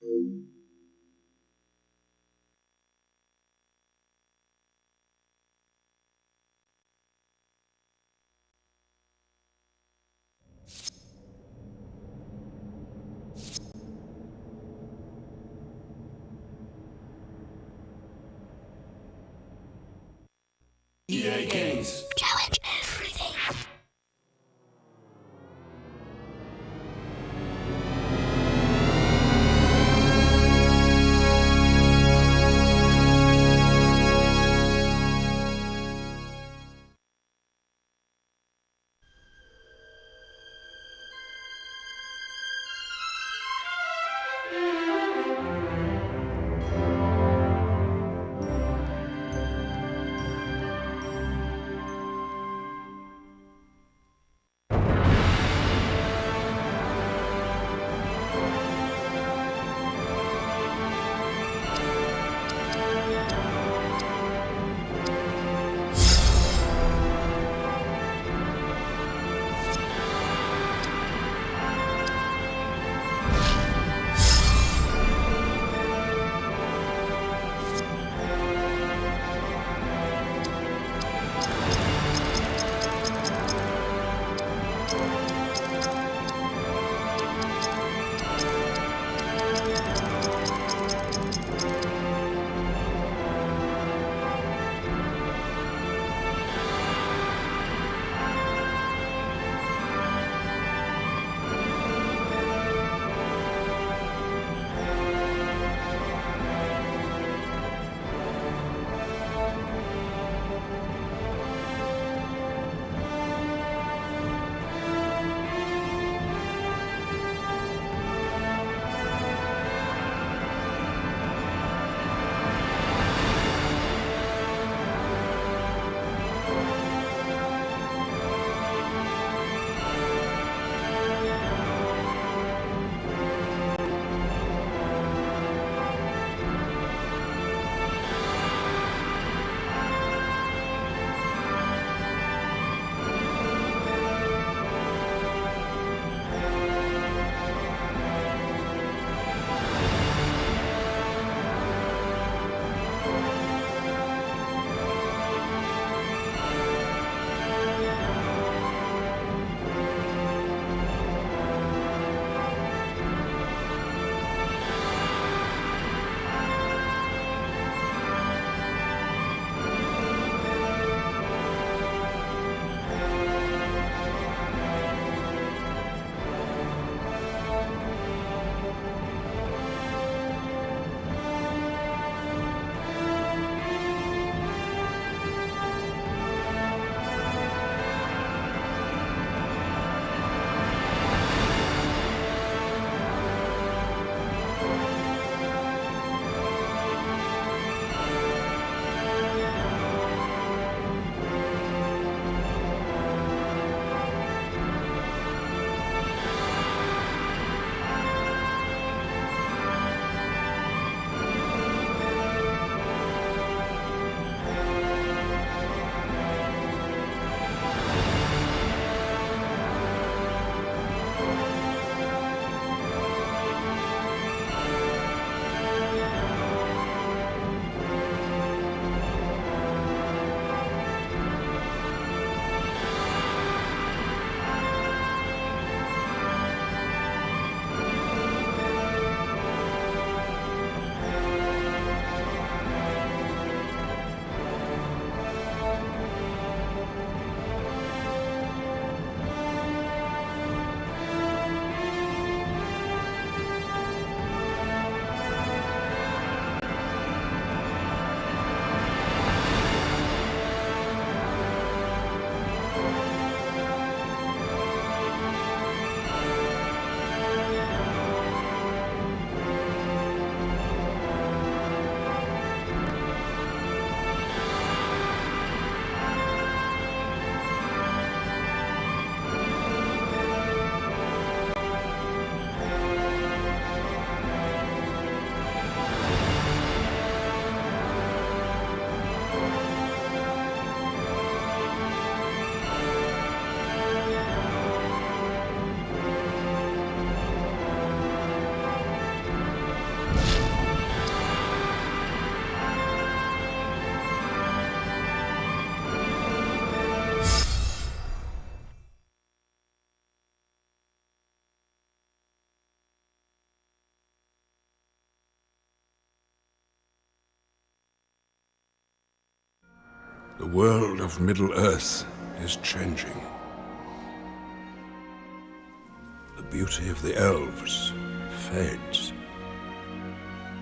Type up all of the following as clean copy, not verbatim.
EA Games. Challenge everything. The world of Middle-earth is changing. The beauty of the elves fades.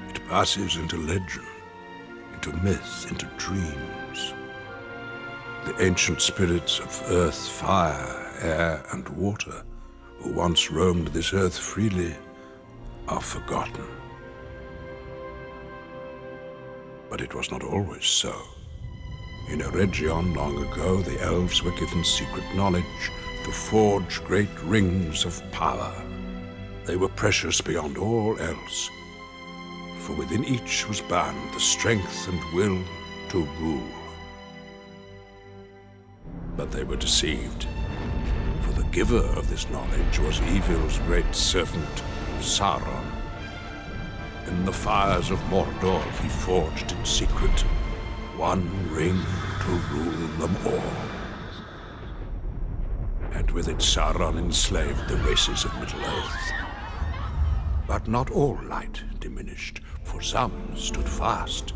It passes into legend, into myth, into dreams. The ancient spirits of earth, fire, air, and water, who once roamed this earth freely, are forgotten. But it was not always so. In Eregion long ago, the elves were given secret knowledge to forge great rings of power. They were precious beyond all else, for within each was bound the strength and will to rule. But they were deceived, for the giver of this knowledge was evil's great servant, Sauron. In the fires of Mordor he forged in secret one ring to rule them all. And with it Sauron enslaved the races of Middle-earth. But not all light diminished, for some stood fast.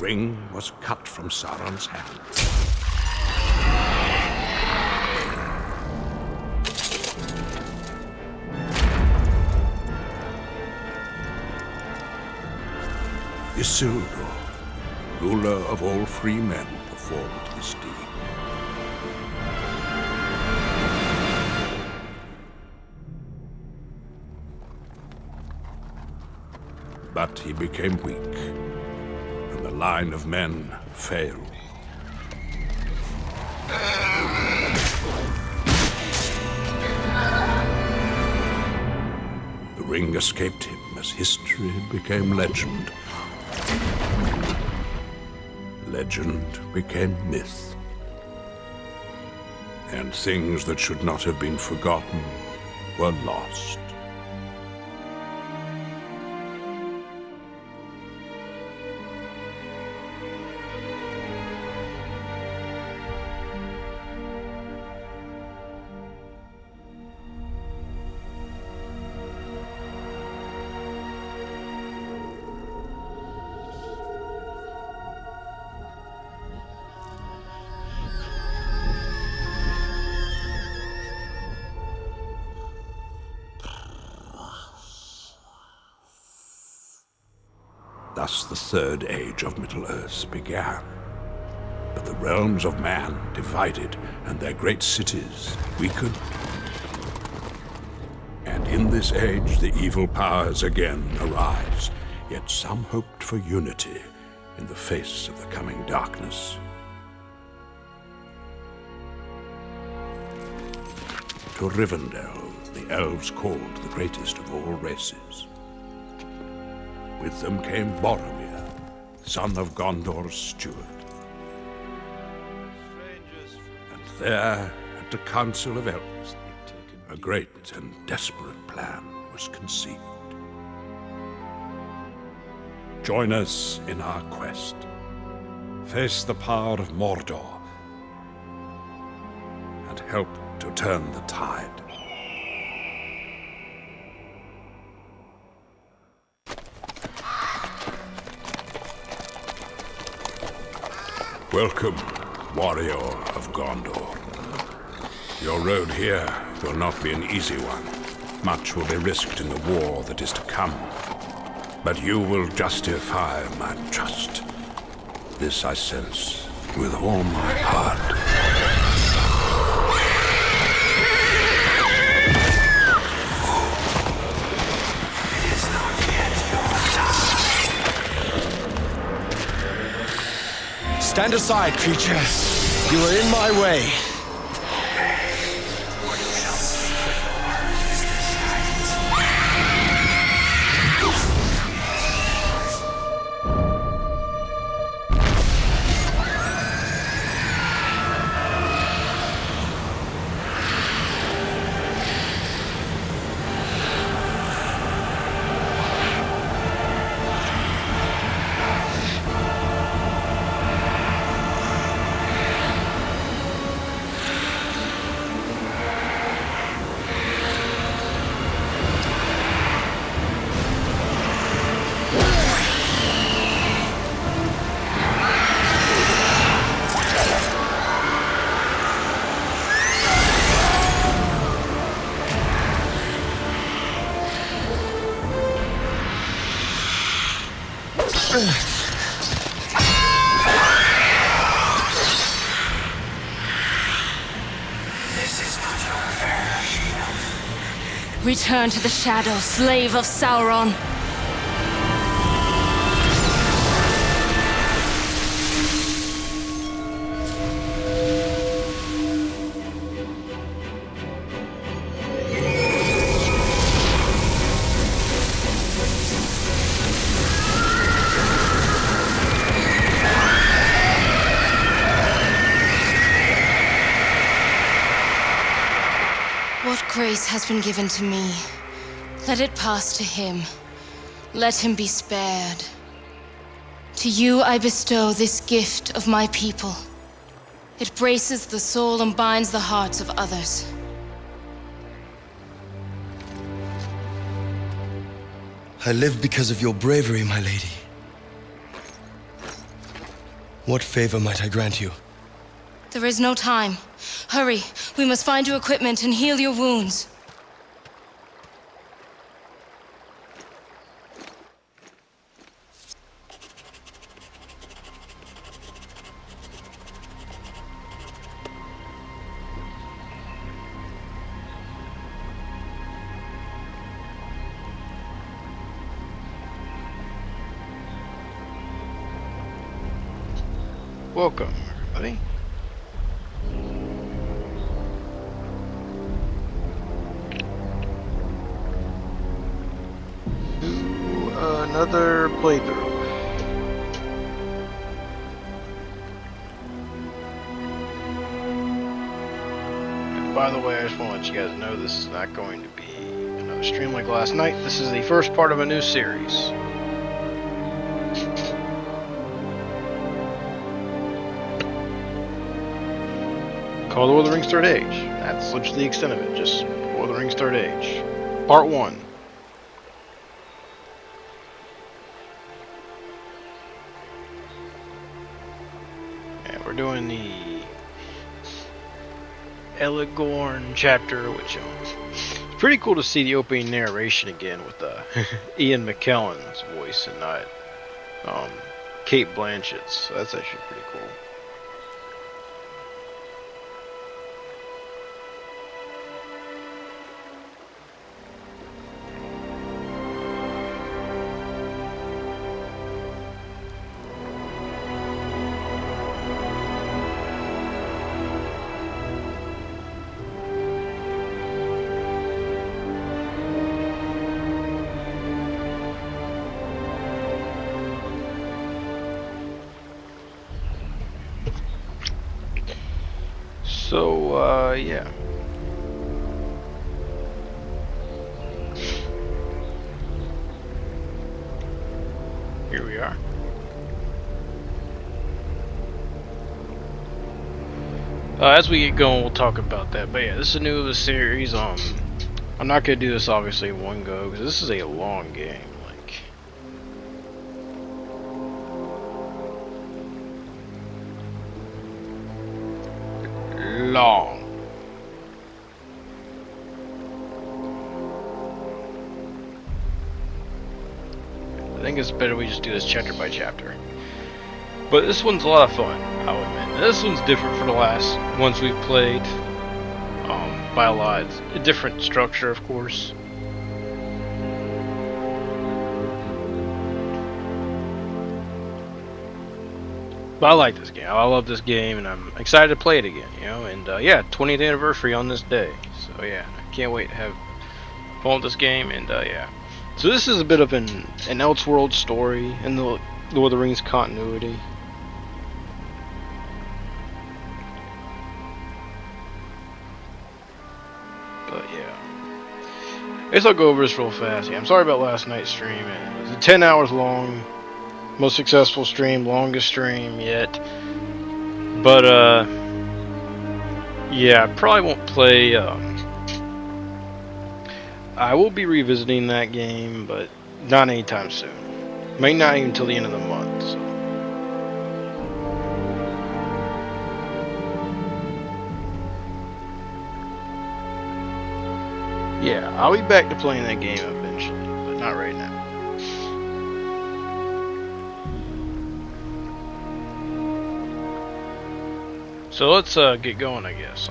The ring was cut from Sauron's hand. Isildur, ruler of all free men, performed this deed. But he became weak, and the line of men failed. The ring escaped him as history became legend. Legend became myth. And things that should not have been forgotten were lost. Thus the third age of Middle-earth began. But the realms of man divided, and their great cities weakened. And in this age the evil powers again arise, yet some hoped for unity in the face of the coming darkness. To Rivendell the elves called the greatest of all races. With them came Boromir, son of Gondor's steward. And there, at the Council of Elves, a great and desperate plan was conceived. Join us in our quest. Face the power of Mordor, and help to turn the tide. Welcome, warrior of Gondor. Your road here will not be an easy one. Much will be risked in the war that is to come. But you will justify my trust. This I sense with all my heart. Stand aside, creature. You are in my way. Return to the shadow, slave of Sauron. What grace has been given to me, let it pass to him. Let him be spared. To you I bestow this gift of my people. It braces the soul and binds the hearts of others. I live because of your bravery, my lady. What favor might I grant you? There is no time. Hurry, we must find you equipment and heal your wounds. Welcome, everybody. To another playthrough. And by the way, I just want to let you guys know this is not going to be another stream like last night. This is the first part of a new series. Called Lord of the Rings Third Age. That's literally the extent of it. Just Lord of the Rings Third Age. Part 1. And we're doing the Eregion chapter, which it's pretty cool to see the opening narration again with Ian McKellen's voice and not Kate Blanchett's. So that's actually pretty cool. So, yeah. Here we are. As we get going, we'll talk about that. But yeah, this is new to the series. I'm not gonna do this obviously in one go because this is a long game. Long. I think it's better we just do this chapter by chapter. But this one's a lot of fun, I'll admit. This one's different from the last ones we've played. By a lot. It's a different structure, of course. But I like this game. I love this game, and I'm excited to play it again. You know, and yeah, 20th anniversary on this day. So yeah, I can't wait to have fun with this game. And yeah, so this is a bit of an Elseworld story in the Lord of the Rings continuity. But yeah, I guess I'll go over this real fast. Yeah, I'm sorry about last night's stream. It was 10 hours long. Most successful stream, longest stream yet. But yeah, I probably won't play. I will be revisiting that game, but not anytime soon. May not even until the end of the month. So. Yeah, I'll be back to playing that game eventually, but not right now. So let's get going, I guess.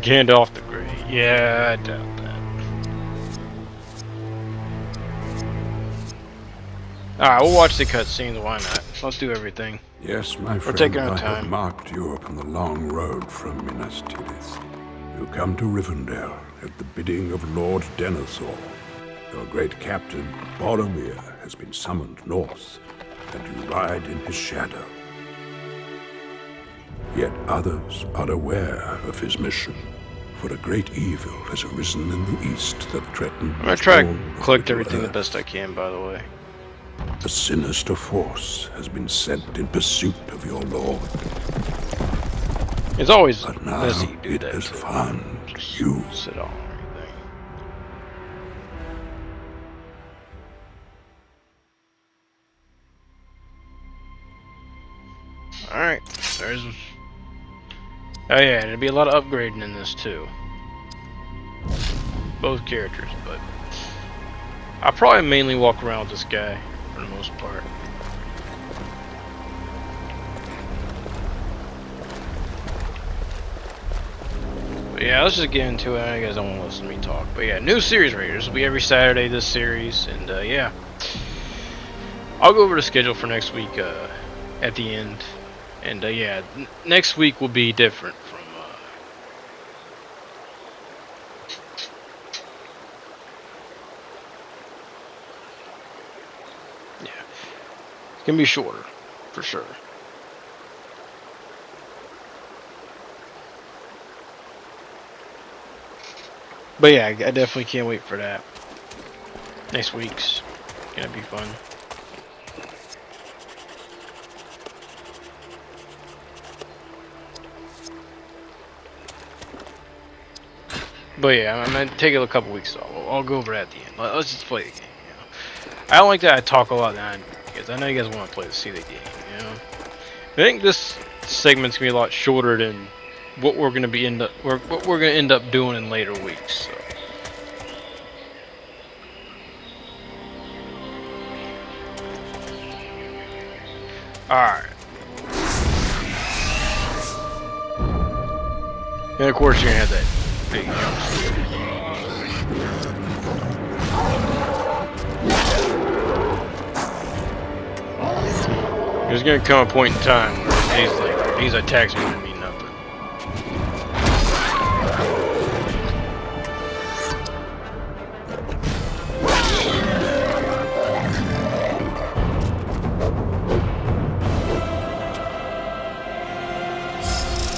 Gandalf the Grey. Yeah, I doubt that. Alright, we'll watch the cutscenes, why not? Let's do everything. Yes, my friend, taking our I time. have marked you upon the long road from Minas Tirith. You come to Rivendell at the bidding of Lord Denethor. Your great captain, Boromir, has been summoned north, and you ride in his shadow. Yet others are aware of his mission, for a great evil has arisen in the east that threatens I'm gonna try to all of collect Middle everything the Earth. best I can, by the way. A sinister force has been sent in pursuit of your lord, It's always but now nice that you do it that. has too. found you. Sit on everything. Alright, there's... Oh yeah, there'll be a lot of upgrading in this too. Both characters, but... I'll probably mainly walk around with this guy, for the most part. But yeah, let's just get into it. You guys don't want to listen to me talk. But yeah, new series raiders will be every Saturday this series, and yeah. I'll go over the schedule for next week at the end. And yeah, next week will be different from yeah, it's gonna be shorter for sure. But yeah, I definitely can't wait for that. Next week's gonna be fun. But yeah, I'm gonna take a couple weeks off. I'll go over it at the end. Let's just play the game. You know? I don't like that I talk a lot now because I know you guys want to play to see the game. You know, I think this segment's gonna be a lot shorter than what we're gonna end up doing in later weeks. So. All right. And of course, you're gonna have that big jump. There's gonna come a point in time where these attacks are gonna mean nothing.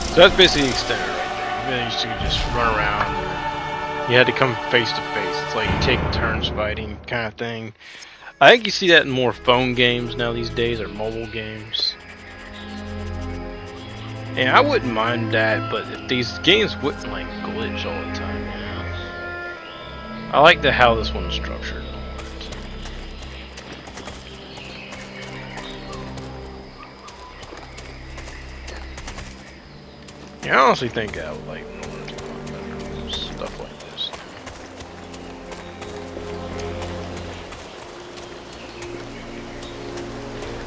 So that's basically the extent right there. You really used to just run around. You had to come face to face. It's like take turns fighting kind of thing. I think you see that in more phone games now these days, or mobile games. And I wouldn't mind that, but if these games wouldn't like glitch all the time, you know. I like how this one's structured. Yeah, I honestly think I would like stuff like this.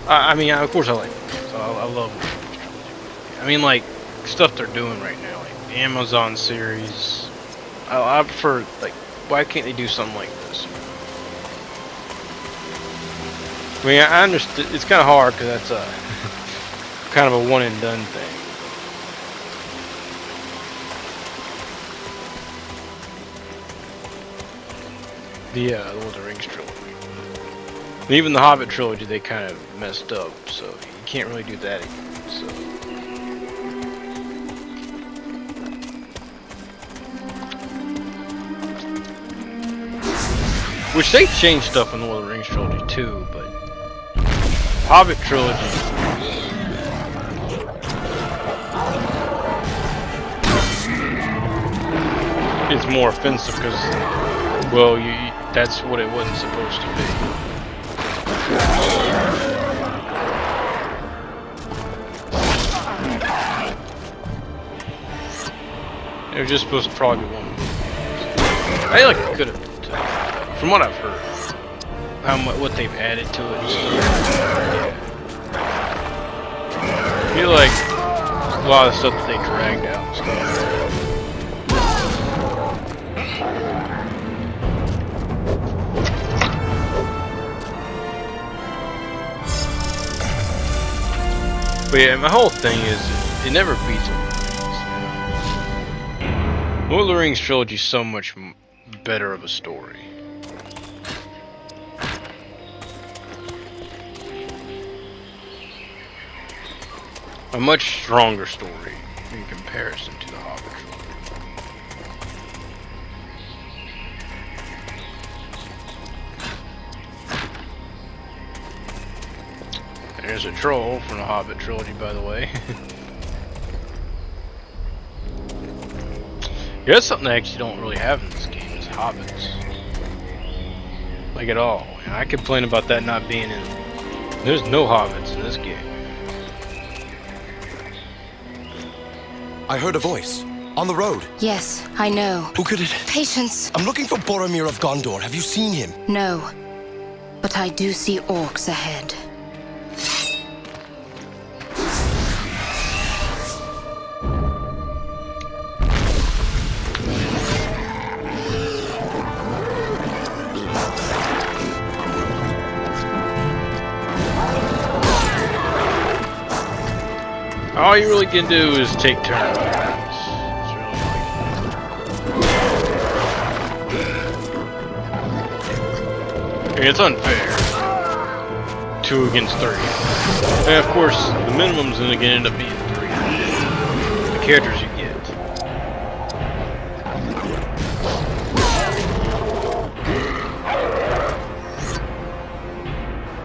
I mean, of course I like it. So I love it. I mean, like, stuff they're doing right now, like the Amazon series. I prefer, like, why can't they do something like this? I mean, I understand it's kind of hard because that's a kind of a one and done thing. The Lord of the Rings trilogy. And even the Hobbit trilogy, they kind of messed up, so you can't really do that again. So. Which they changed stuff in the Lord of the Rings trilogy too, but Hobbit trilogy. It's more offensive because, well, that's what it wasn't supposed to be. It was just supposed to probably be one movie. I feel like it could have been two. From what I've heard, what they've added to it. I feel like a lot of the stuff that they dragged out and stuff. But yeah, my whole thing is it never beats Lord of the Rings. Lord of the Rings trilogy is so much better of a story. A much stronger story in comparison to the Hobbit trilogy. There's a troll from the Hobbit trilogy, by the way. Yeah, that's something I actually don't really have in this game, is hobbits. Like at all. And I complain about that not being in. There's no hobbits in this game. I heard a voice. On the road. Yes, I know. Who could it? Patience. I'm looking for Boromir of Gondor. Have you seen him? No. But I do see orcs ahead. All you really can do is take turns. It's unfair. 2 against 3. And of course, the minimum's gonna end up being 3. The characters you get.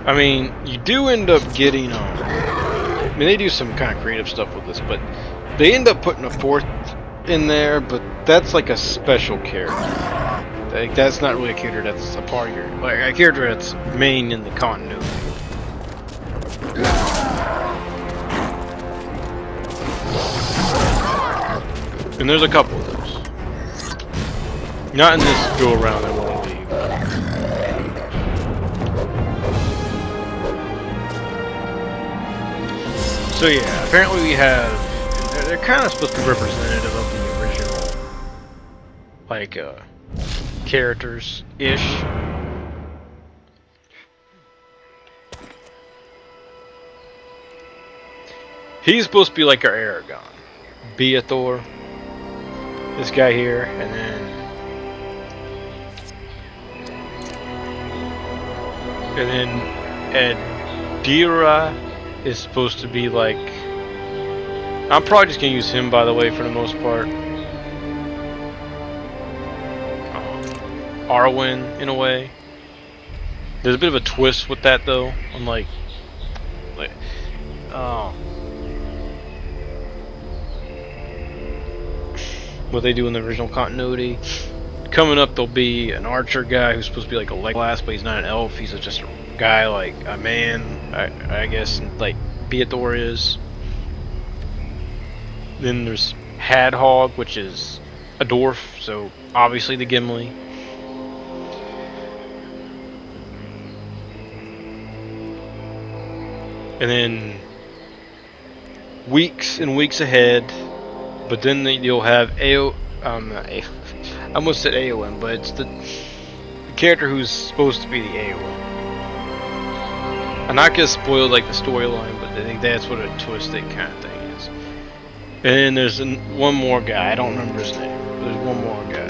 I mean, you do end up getting I mean, they do some kind of creative stuff with this, but they end up putting a 4th in there, but that's like a special character. Like, that's not really a character that's a part of your, like a character that's main in the continuity. And there's a couple of those. Not in this go around, there won't be. So yeah, apparently we have. They're kind of supposed to be representative of the original, like, characters-ish. He's supposed to be like our Eregion. Beathor. This guy here, and then Adira is supposed to be like. I'm probably just gonna use him, by the way, for the most part. Arwen, in a way. There's a bit of a twist with that, though. I'm like, what they do in the original continuity. Coming up, there'll be an archer guy who's supposed to be like a Legolas, but he's not an elf. He's just a guy, like a man, I guess, like Beathor is. Then there's Hadhog, which is a dwarf, so obviously the Gimli. And then weeks and weeks ahead, but then you'll have I almost said Aowen, but it's the character who's supposed to be the Aowen. I'm not gonna spoil like the storyline, but I think that's what a twisted kind of thing is. And then there's one more guy. I don't remember his name. There's one more guy.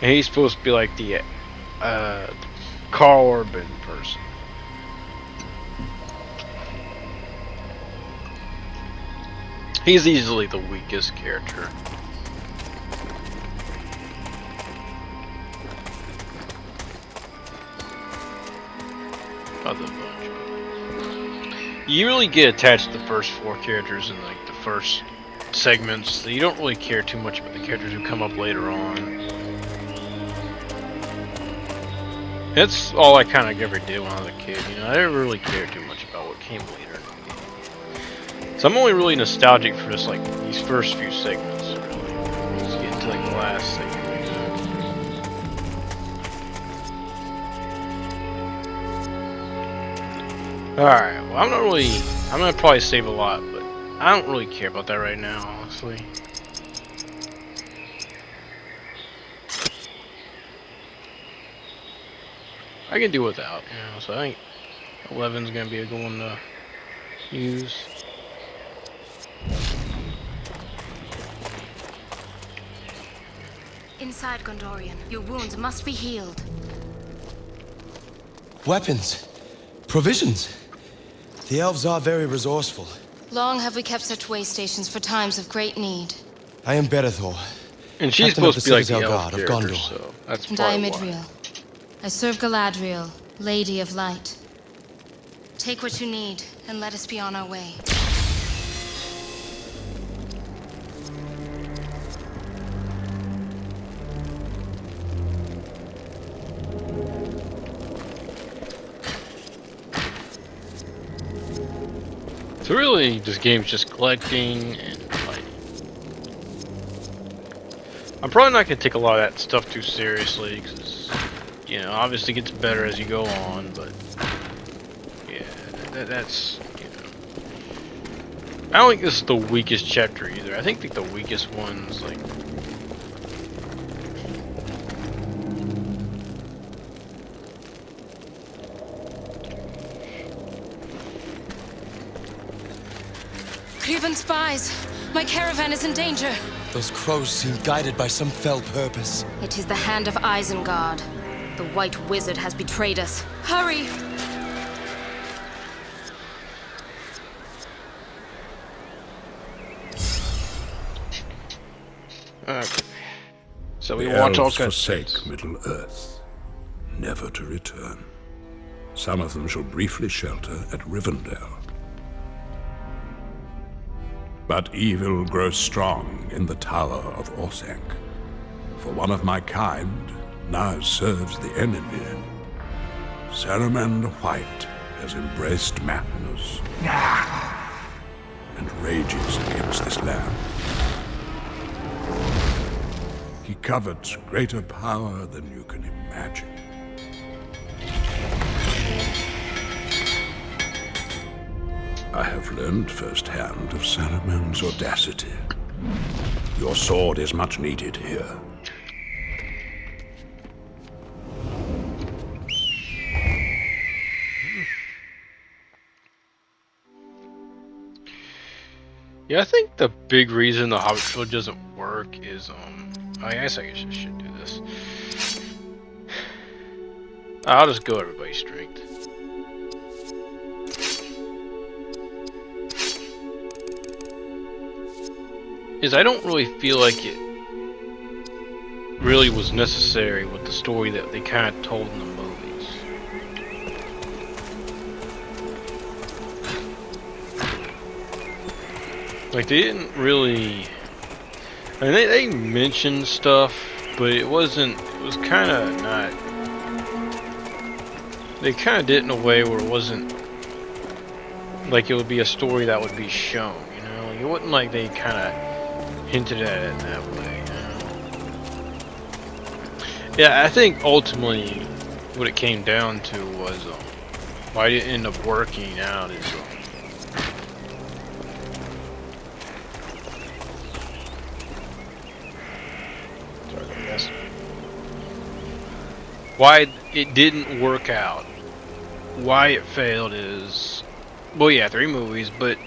And he's supposed to be like the Carl Urban person. He's easily the weakest character. Of the bunch. You really get attached to the first 4 characters in like the first segments, so you don't really care too much about the characters who come up later on. That's all I kind of ever did when I was a kid, you know. I didn't really care too much about what came later. So I'm only really nostalgic for just like these first few segments, really. Let's get into like the last segment. Alright, well I'm gonna probably save a lot, but I don't really care about that right now, honestly. I can do without, you know, so I think 11's gonna be a good one to use. Inside, Gondorian. Your wounds must be healed. Weapons. Provisions. The elves are very resourceful. Long have we kept such way stations for times of great need. I am Berethor, And she's Captain of supposed to be like the the Citadel elf God of character, Gondor. so that's And I am probably why. Idriel. I serve Galadriel, Lady of Light. Take what you need, and let us be on our way. So really, this game's just collecting and fighting. I'm probably not going to take a lot of that stuff too seriously, because, you know, obviously it gets better as you go on, but, yeah, that's, you know. I don't think this is the weakest chapter either. I think the weakest one's, like, Creban spies! My caravan is in danger! Those crows seem guided by some fell purpose. It is the hand of Isengard. The White Wizard has betrayed us. Hurry! okay. So we The watch all elves kinds of forsake things. Middle-earth, never to return. Some of them shall briefly shelter at Rivendell. But evil grows strong in the Tower of Orthanc, for one of my kind now serves the enemy. Saruman the White has embraced madness and rages against this land. He covets greater power than you can imagine. I have learned firsthand of Saruman's audacity. Your sword is much needed here. Yeah, I think the big reason the Hobbit trilogy doesn't work is, I guess I should do this. I'll just go everybody's strength. Is I don't really feel like it really was necessary with the story that they kind of told in the movies. Like they didn't really. I mean, they mentioned stuff, but it wasn't. It was kind of not. They kind of did it in a way where it wasn't like it would be a story that would be shown. You know, like, it wasn't like they kind of hinted at it that way. Yeah, I think ultimately what it came down to was why it ended up working out is sorry, I guess. why it didn't work out, why it failed is, well, yeah, 3 movies, but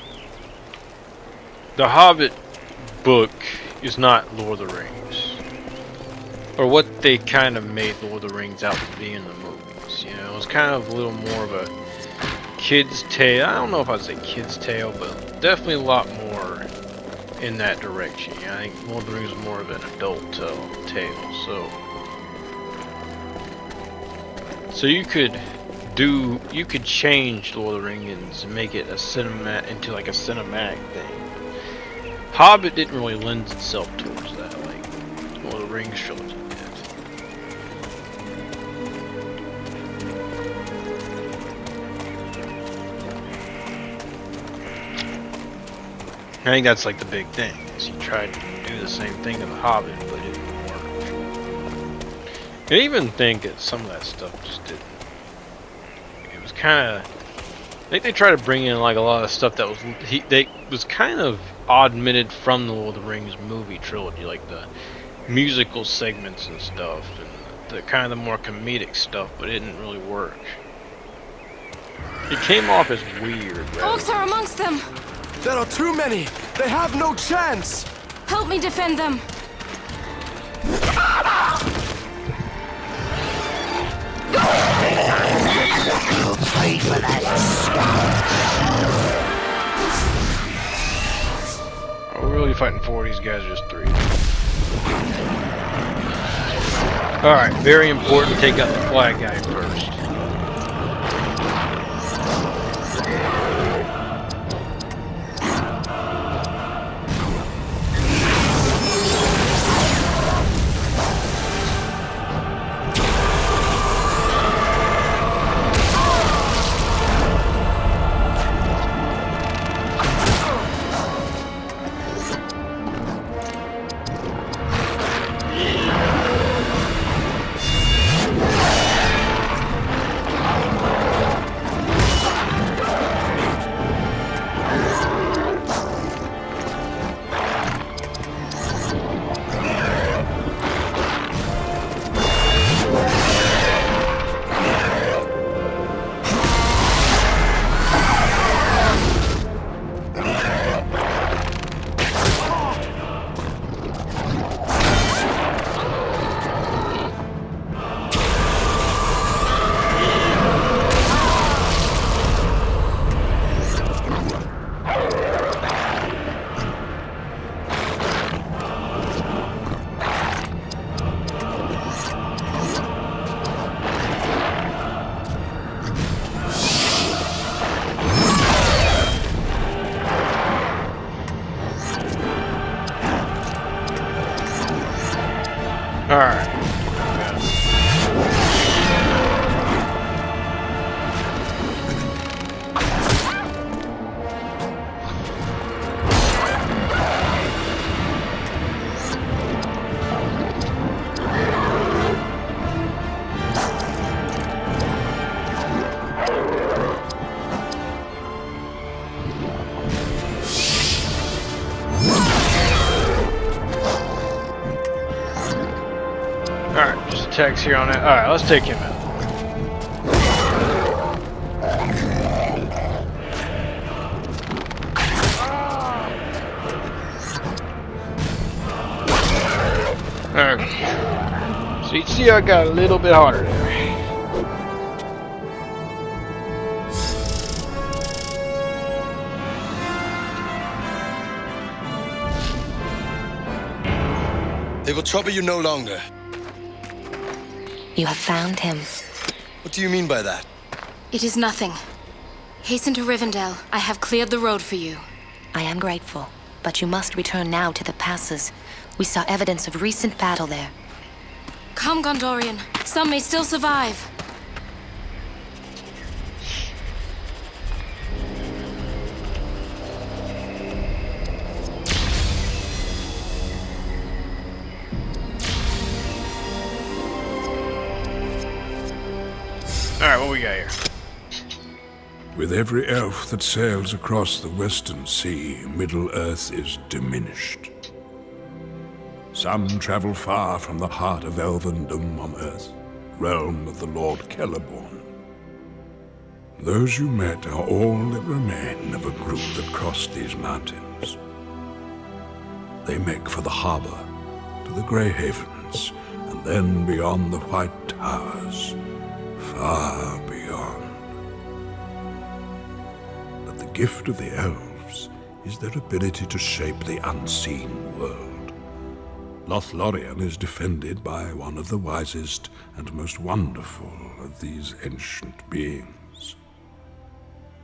the Hobbit book is not Lord of the Rings, or what they kind of made Lord of the Rings out to be in the movies. You know, it was kind of a little more of a kid's tale. I don't know if I'd say kid's tale, but definitely a lot more in that direction. Yeah, I think Lord of the Rings is more of an adult tale. So you could change Lord of the Rings and make it into like a cinematic thing. Hobbit didn't really lend itself towards that, like Lord of the Rings trilogy did. I think that's like the big thing, is he tried to do the same thing to the Hobbit, but it didn't work. I even think that some of that stuff just didn't. It was kind of. I think they tried to bring in like a lot of stuff that was kind of omitted from the Lord of the Rings movie trilogy, like the musical segments and stuff, and the kind of the more comedic stuff, but it didn't really work. It came off as weird. Orcs are amongst them! There are too many! They have no chance! Help me defend them! You'll pay for that. Are we really fighting 4? These guys are just 3. Alright, very important to take out the flag guy first. Alright. Alright, just attacks here on it. Alright, let's take him out. Okay. So you see I got a little bit harder there. They will trouble you no longer. You have found him. What do you mean by that? It is nothing. Hasten to Rivendell. I have cleared the road for you. I am grateful, but you must return now to the passes. We saw evidence of recent battle there. Come, Gondorian. Some may still survive. Alright, what we got here? With every elf that sails across the western sea, Middle-earth is diminished. Some travel far from the heart of elfendom on Earth. realm of the Lord Celeborn. Those you met are all that remain of a group that crossed these mountains. They make for the harbor, to the Grey Havens, and then beyond the White Towers, far beyond. But the gift of the elves is their ability to shape the unseen world. Lothlorien is defended by one of the wisest and most wonderful of these ancient beings.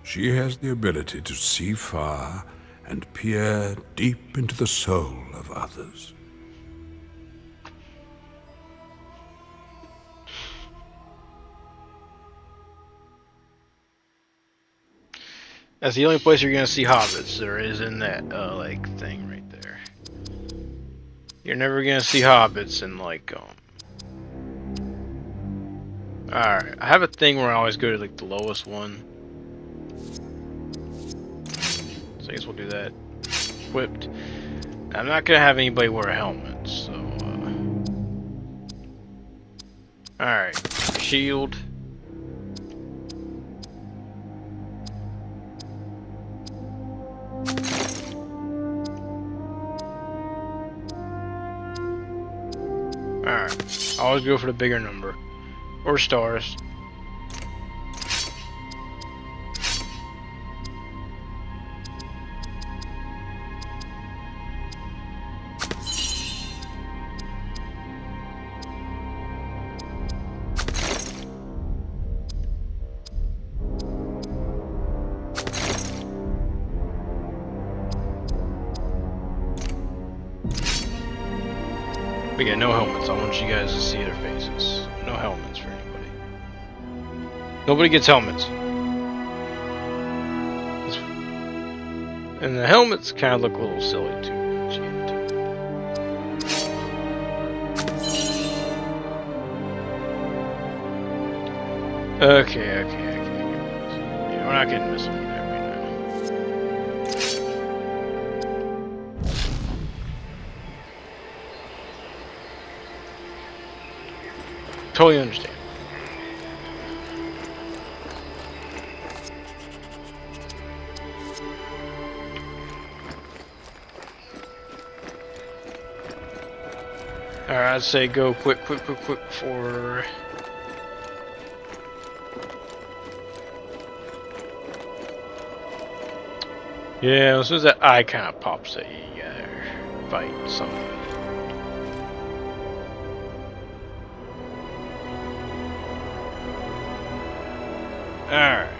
She has the ability to see far and peer deep into the soul of others. That's the only place you're gonna see hobbits. There is in that like thing right there. You're never gonna see hobbits in like Alright, I have a thing where I always go to like the lowest one. So I guess we'll do that. Equipped. I'm not gonna have anybody wear a helmet, so alright. Shield. Alright. Always go for the bigger number. Or stars. But yeah, no helmets. I want you guys to see their faces. No helmets for anybody. Nobody gets helmets. And the helmets kind of look a little silly too. Okay. Yeah, we're not getting this one right now. Totally understand. Alright, I'd say go quick for... Yeah, as soon as that eye kind of pops at you, you gotta fight something. Alright.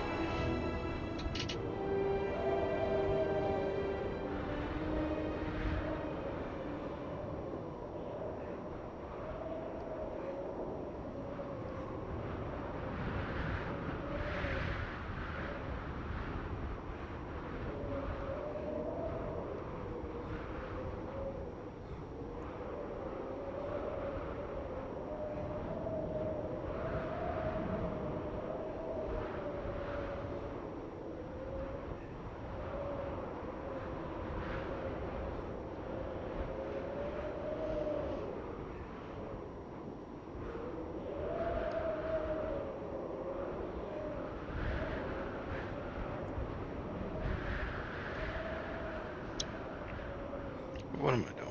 What am I doing?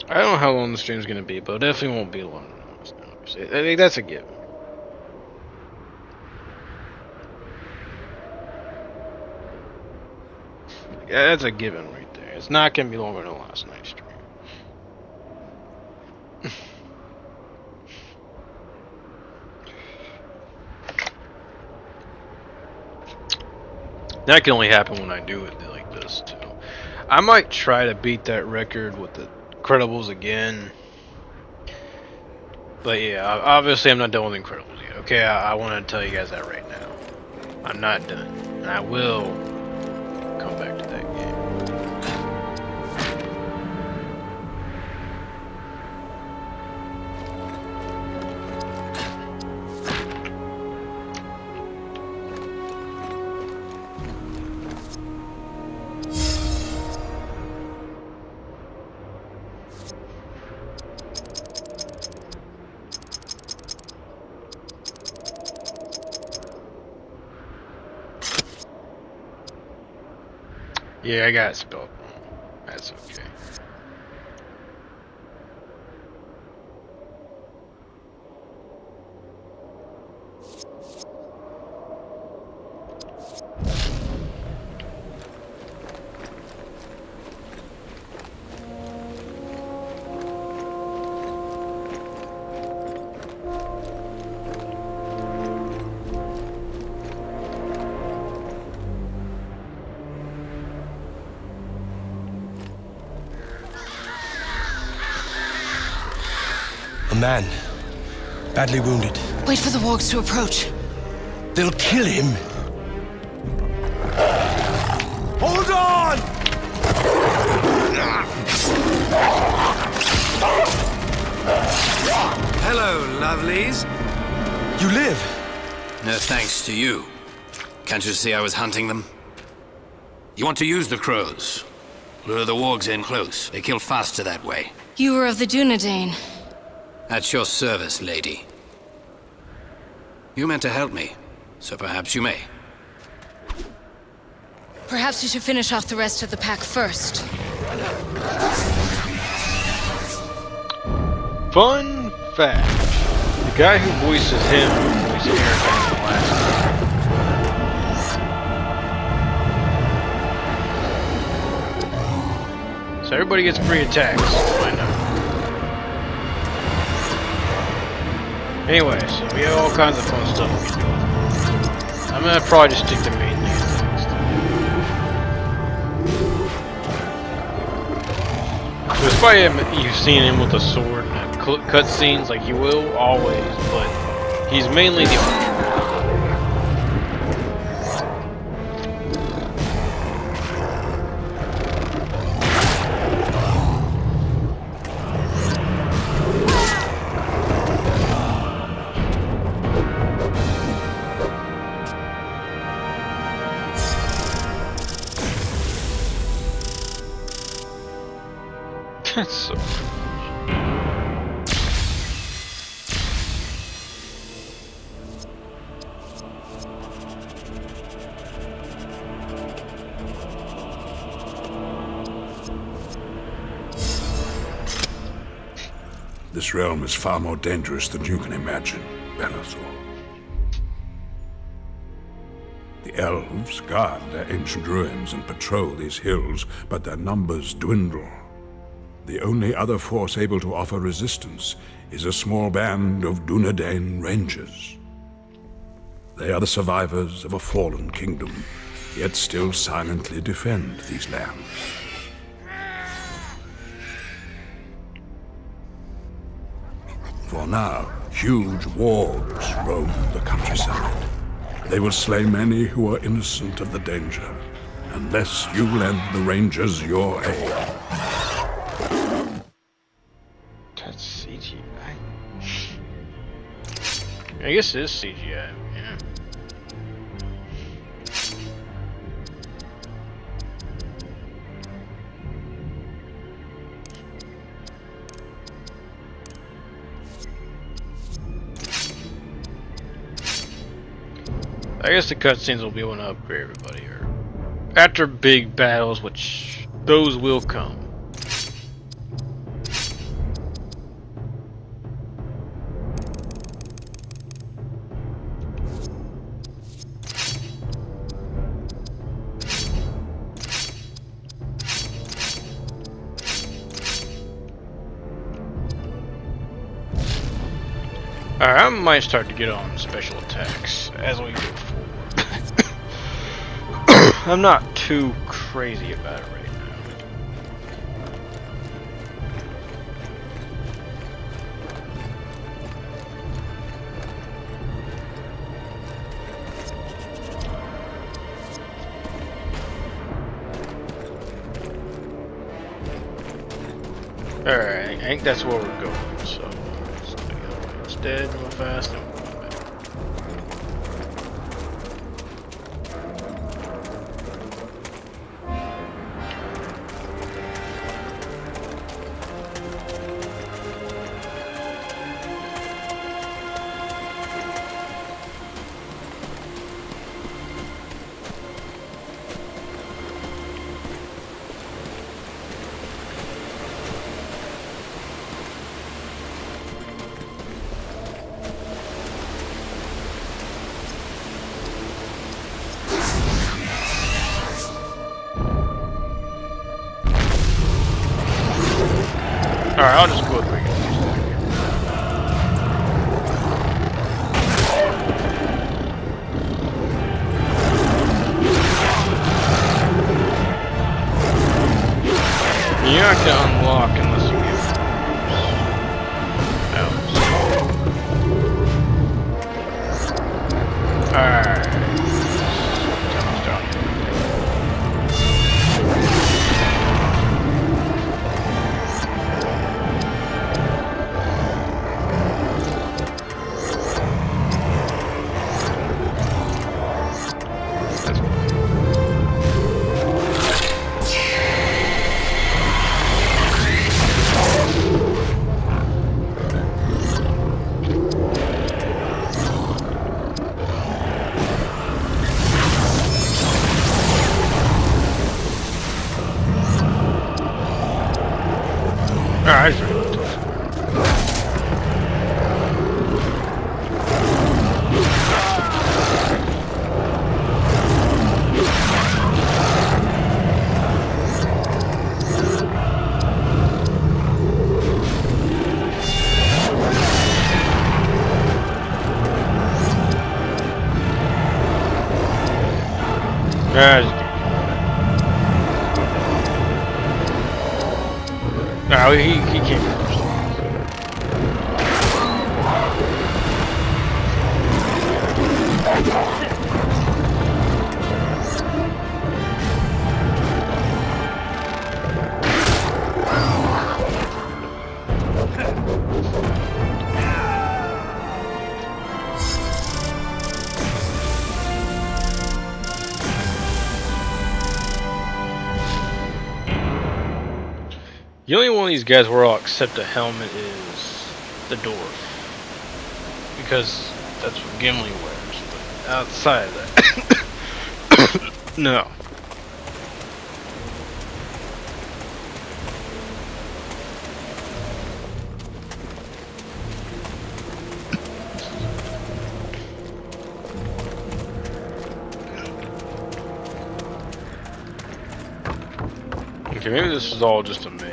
I don't know how long the stream's gonna be, but it definitely won't be long. I think that's a given. Yeah, that's a given right there. It's not gonna be longer than last night's stream. That can only happen when I do it like this too. I might try to beat that record with the Incredibles again. But yeah, obviously I'm not done with Incredibles yet. Okay, I want to tell you guys that right now. I'm not done. And I will come back to that. Yeah, I got it spelled wrong. That's okay. A man, badly wounded. Wait for the wargs to approach. They'll kill him. Hold on! Hello, lovelies. You live? No thanks to you. Can't you see I was hunting them? You want to use the crows? Lure the wargs in close. They kill faster that way. You were of the Dunedain. At your service, lady. You meant to help me, so perhaps you may. Perhaps we should finish off the rest of the pack first. Fun fact. The guy who voices him voices Eregion in the last game. So everybody gets free attacks. Why not? Anyways, we have all kinds of fun stuff we can do. I'm gonna probably just stick to mainly attacks. Despite him, you've seen him with a sword and cutscenes like he will always, but he's mainly the archer. That's so This realm is far more dangerous than you can imagine, Bellathor. The elves guard their ancient ruins and patrol these hills, but their numbers dwindle. The only other force able to offer resistance is a small band of Dunedain rangers. They are the survivors of a fallen kingdom, yet still silently defend these lands. For now, huge wargs roam the countryside. They will slay many who are innocent of the danger, unless you lend the rangers your aid. That's CGI. I guess it is CGI, yeah. I guess the cutscenes will be one up for everybody, or after big battles, which those will come. Alright, I might start to get on special attacks as we go forward. I'm not too crazy about it right now. Alright, I think that's where we're going, so let's do the other way instead, real fast, and we'll come back. I'll just go with regular. You're not gonna unlock unless you get elves. Alright. Alright. No, he came first. The only one of these guys where I'll accept a helmet is the dwarf. Because that's what Gimli wears. But outside of that, no. Okay, maybe this is all just a maze.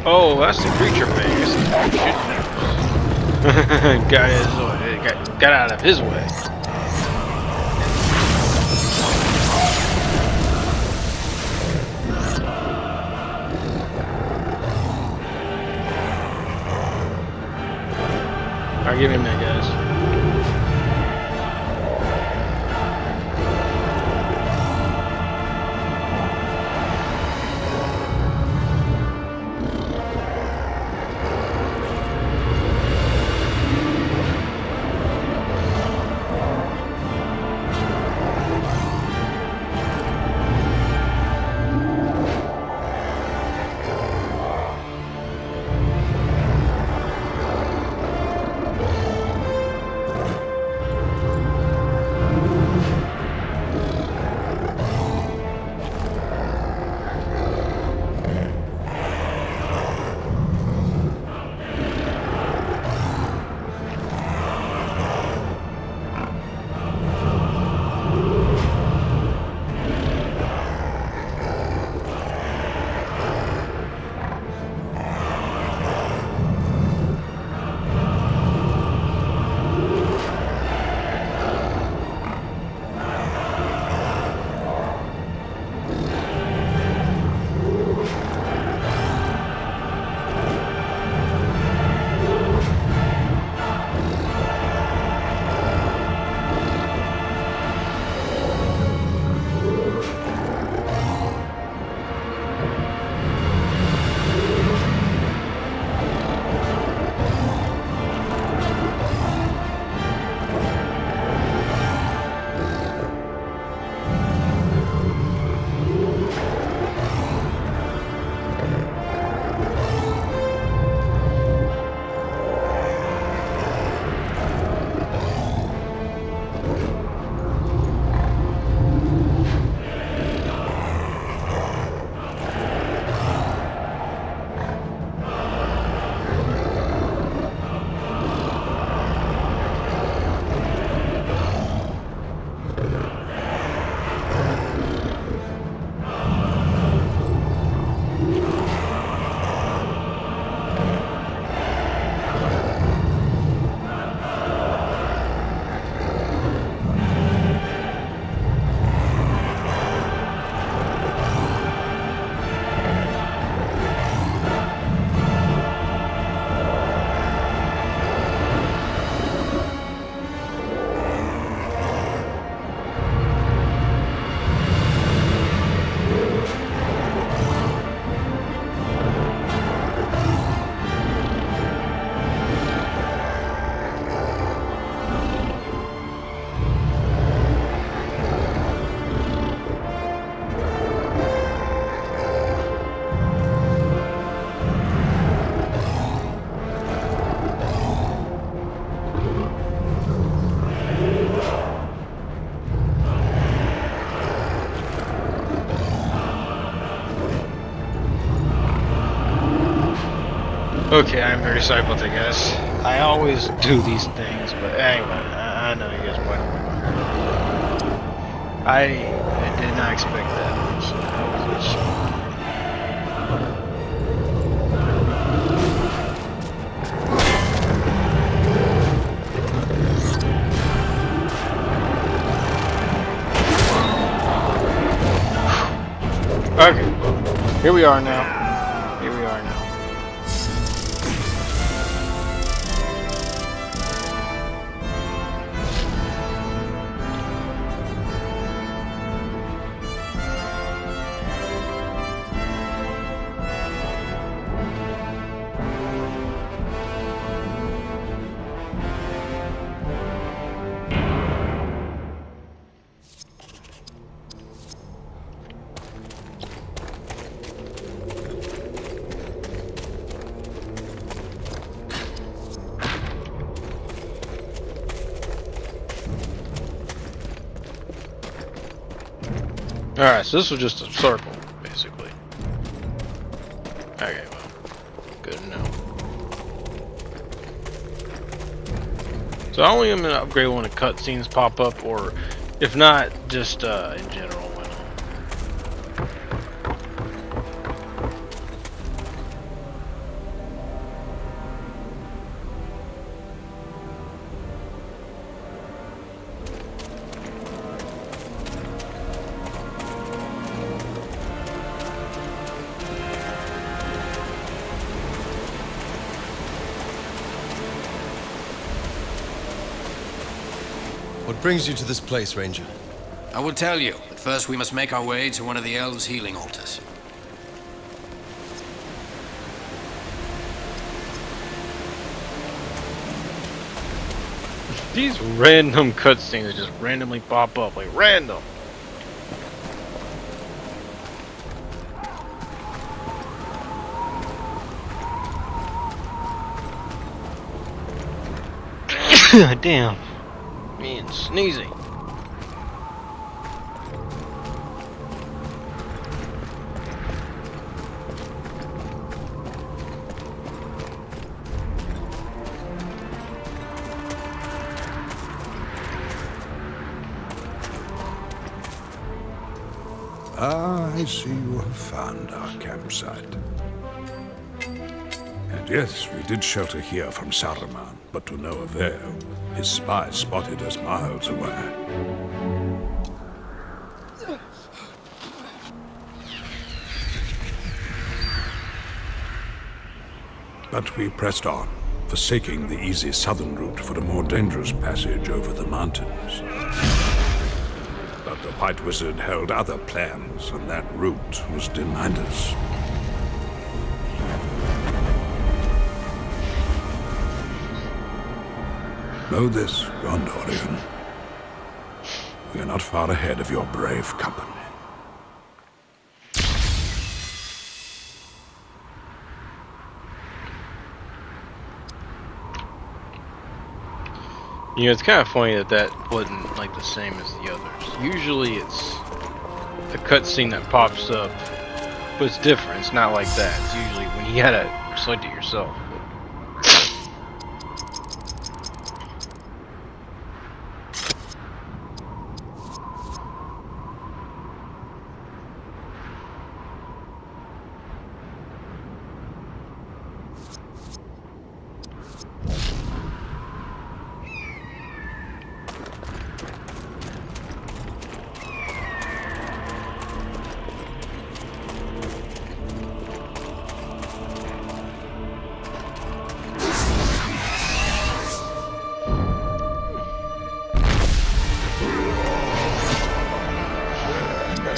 Oh, that's the creature phase. Got out of his way. Alright, give him that, guys. Okay, I'm very sorry about that, guys. I always do these things, but anyway, I know you guys probably don't mind. I did not expect that, so that was a shock. Okay, well, here we are now. Here we are now. Alright, so this was just a circle, basically. Okay, well, good to know. So I only am going to upgrade when the cutscenes pop up, or if not, just in general. What brings you to this place, Ranger? I will tell you, but first we must make our way to one of the elves' healing altars. These random cutscenes that just randomly pop up, like random. Damn. Man, sneezing. Ah, I see you have found our campsite. And yes, we did shelter here from Saruman, but to no avail. His spies spotted us miles away. But we pressed on, forsaking the easy southern route for a more dangerous passage over the mountains. But the White Wizard held other plans, and that route was denied us. Know this, Gondorian. We are not far ahead of your brave company. You know, it's kind of funny that that wasn't like the same as the others. Usually it's a cutscene that pops up, but it's different. It's not like that. It's usually when you gotta select it yourself.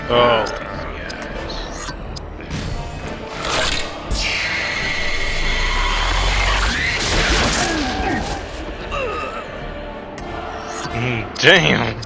Oh, yes. Damn.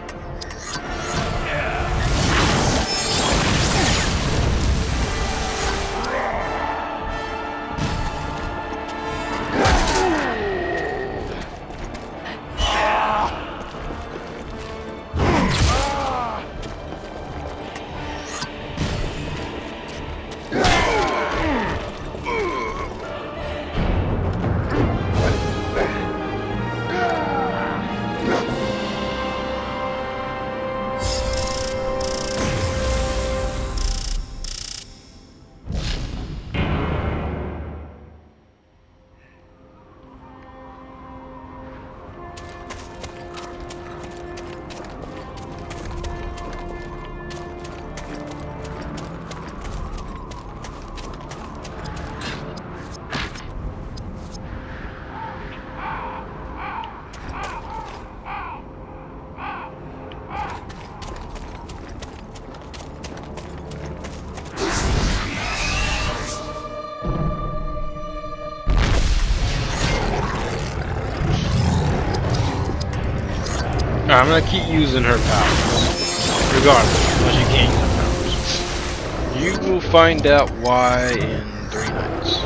I'm gonna keep using her powers. Regardless, unless you can't use her powers. You will find out why in 3 nights.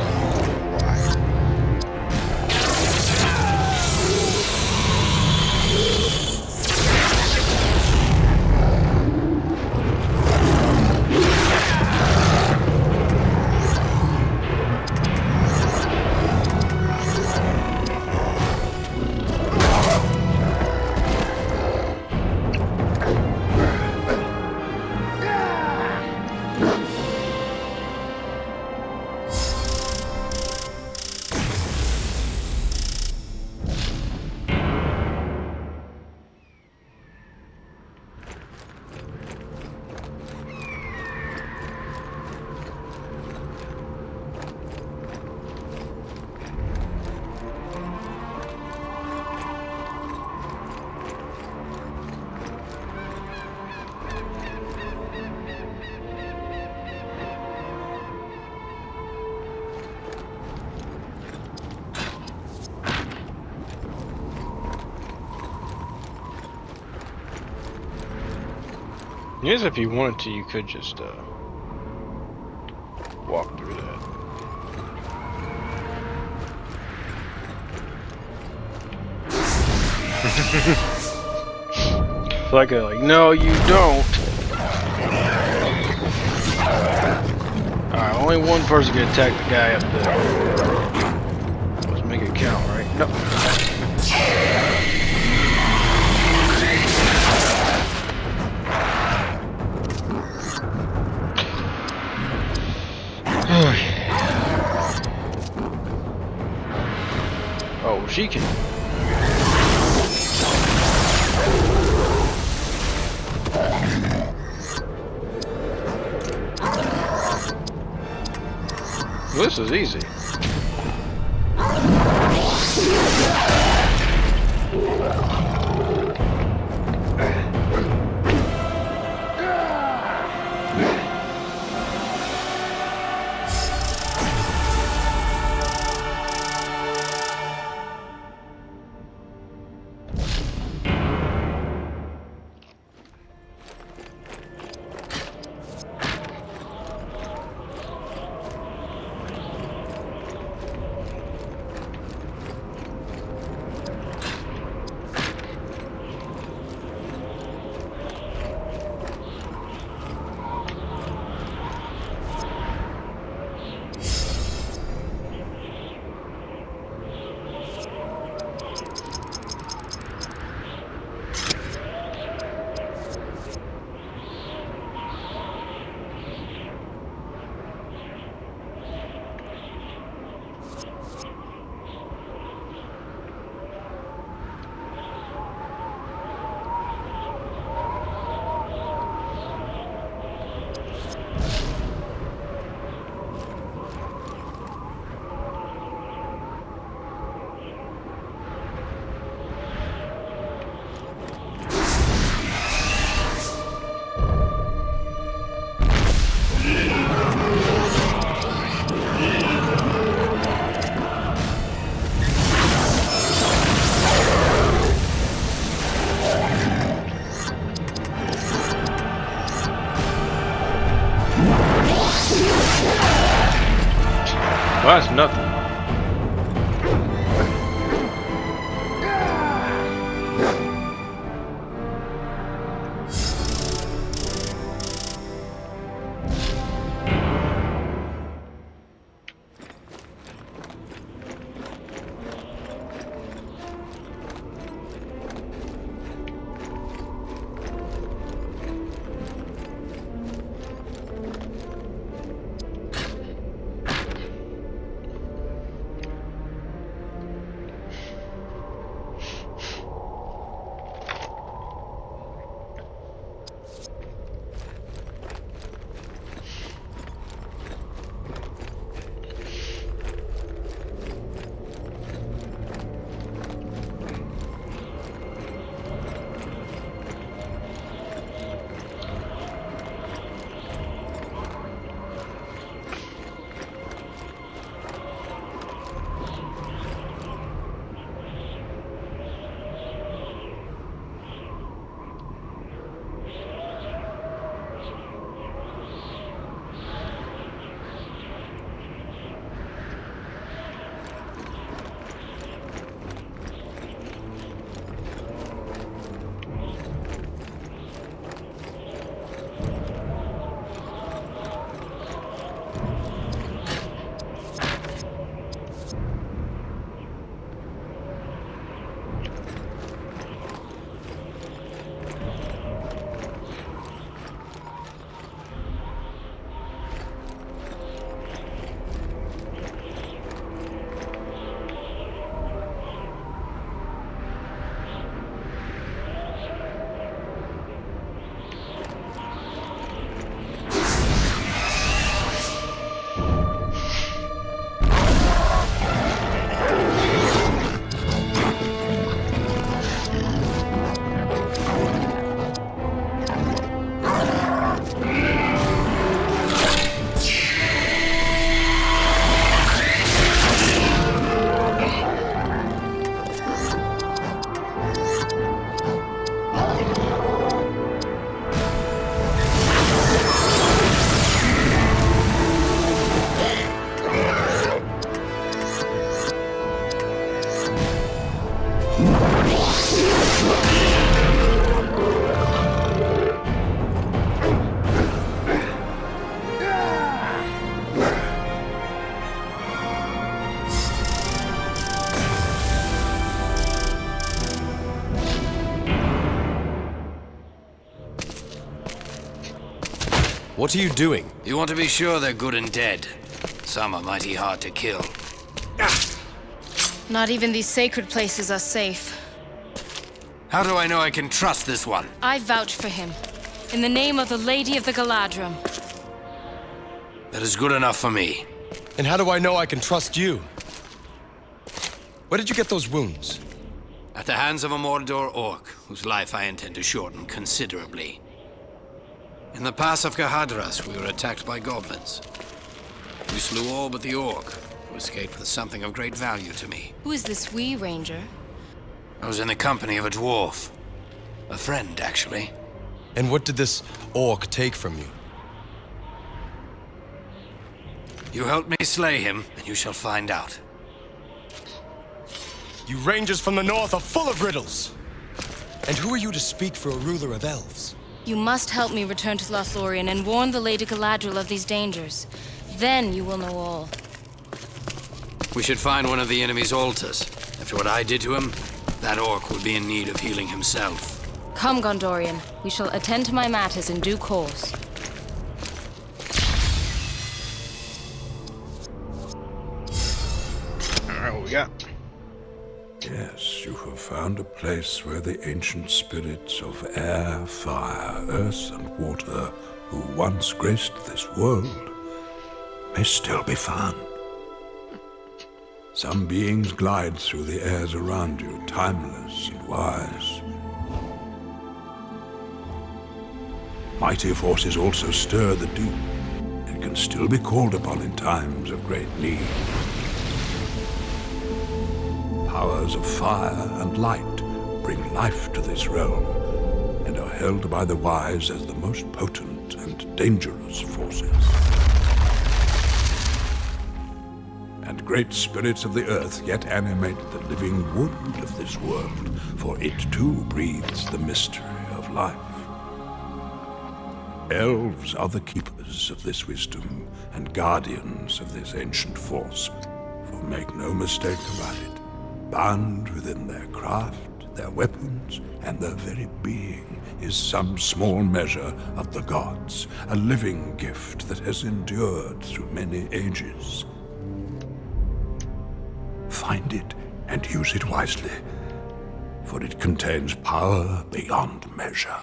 Yes, if you wanted to, you could just walk through that. Like no, you don't. Alright, only one person can attack the guy up there. Let's make it count, right? No. Oh, she can. Well, this is easy. Well, that's nothing. What are you doing? You want to be sure they're good and dead. Some are mighty hard to kill. Not even these sacred places are safe. How do I know I can trust this one? I vouch for him. In the name of the Lady of the Galadrim. That is good enough for me. And how do I know I can trust you? Where did you get those wounds? At the hands of a Mordor orc, whose life I intend to shorten considerably. In the pass of Gahadras, we were attacked by goblins. We slew all but the orc, who escaped with something of great value to me. Who is this wee ranger? I was in the company of a dwarf. A friend, actually. And what did this orc take from you? You helped me slay him, and you shall find out. You rangers from the north are full of riddles. And who are you to speak for a ruler of elves? You must help me return to Lothlorien and warn the Lady Galadriel of these dangers. Then you will know all. We should find one of the enemy's altars. After what I did to him, that orc would be in need of healing himself. Come, Gondorian. We shall attend to my matters in due course. Alright, what we got? Yes, you have found a place where the ancient spirits of air, fire, earth, and water, who once graced this world, may still be found. Some beings glide through the airs around you, timeless and wise. Mighty forces also stir the deep, and can still be called upon in times of great need. Powers of fire and light bring life to this realm, and are held by the wise as the most potent and dangerous forces. And great spirits of the earth yet animate the living wood of this world, for it too breathes the mystery of life. Elves are the keepers of this wisdom and guardians of this ancient force, for make no mistake about it, bound within their craft, their weapons, and their very being is some small measure of the gods, a living gift that has endured through many ages. Find it and use it wisely, for it contains power beyond measure.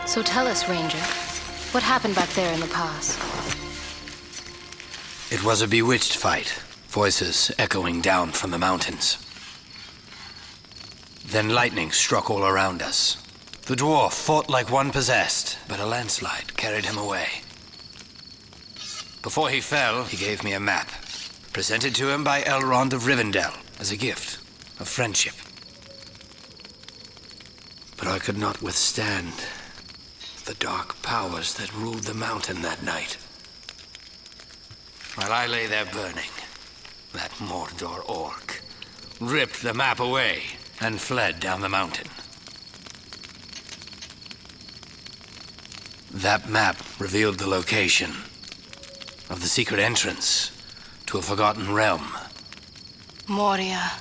So tell us, Ranger, what happened back there in the pass? It was a bewitched fight, voices echoing down from the mountains. Then lightning struck all around us. The dwarf fought like one possessed, but a landslide carried him away. Before he fell, he gave me a map, presented to him by Elrond of Rivendell as a gift of friendship. I could not withstand the dark powers that ruled the mountain that night. While I lay there burning, that Mordor orc ripped the map away and fled down the mountain. That map revealed the location of the secret entrance to a forgotten realm. Moria.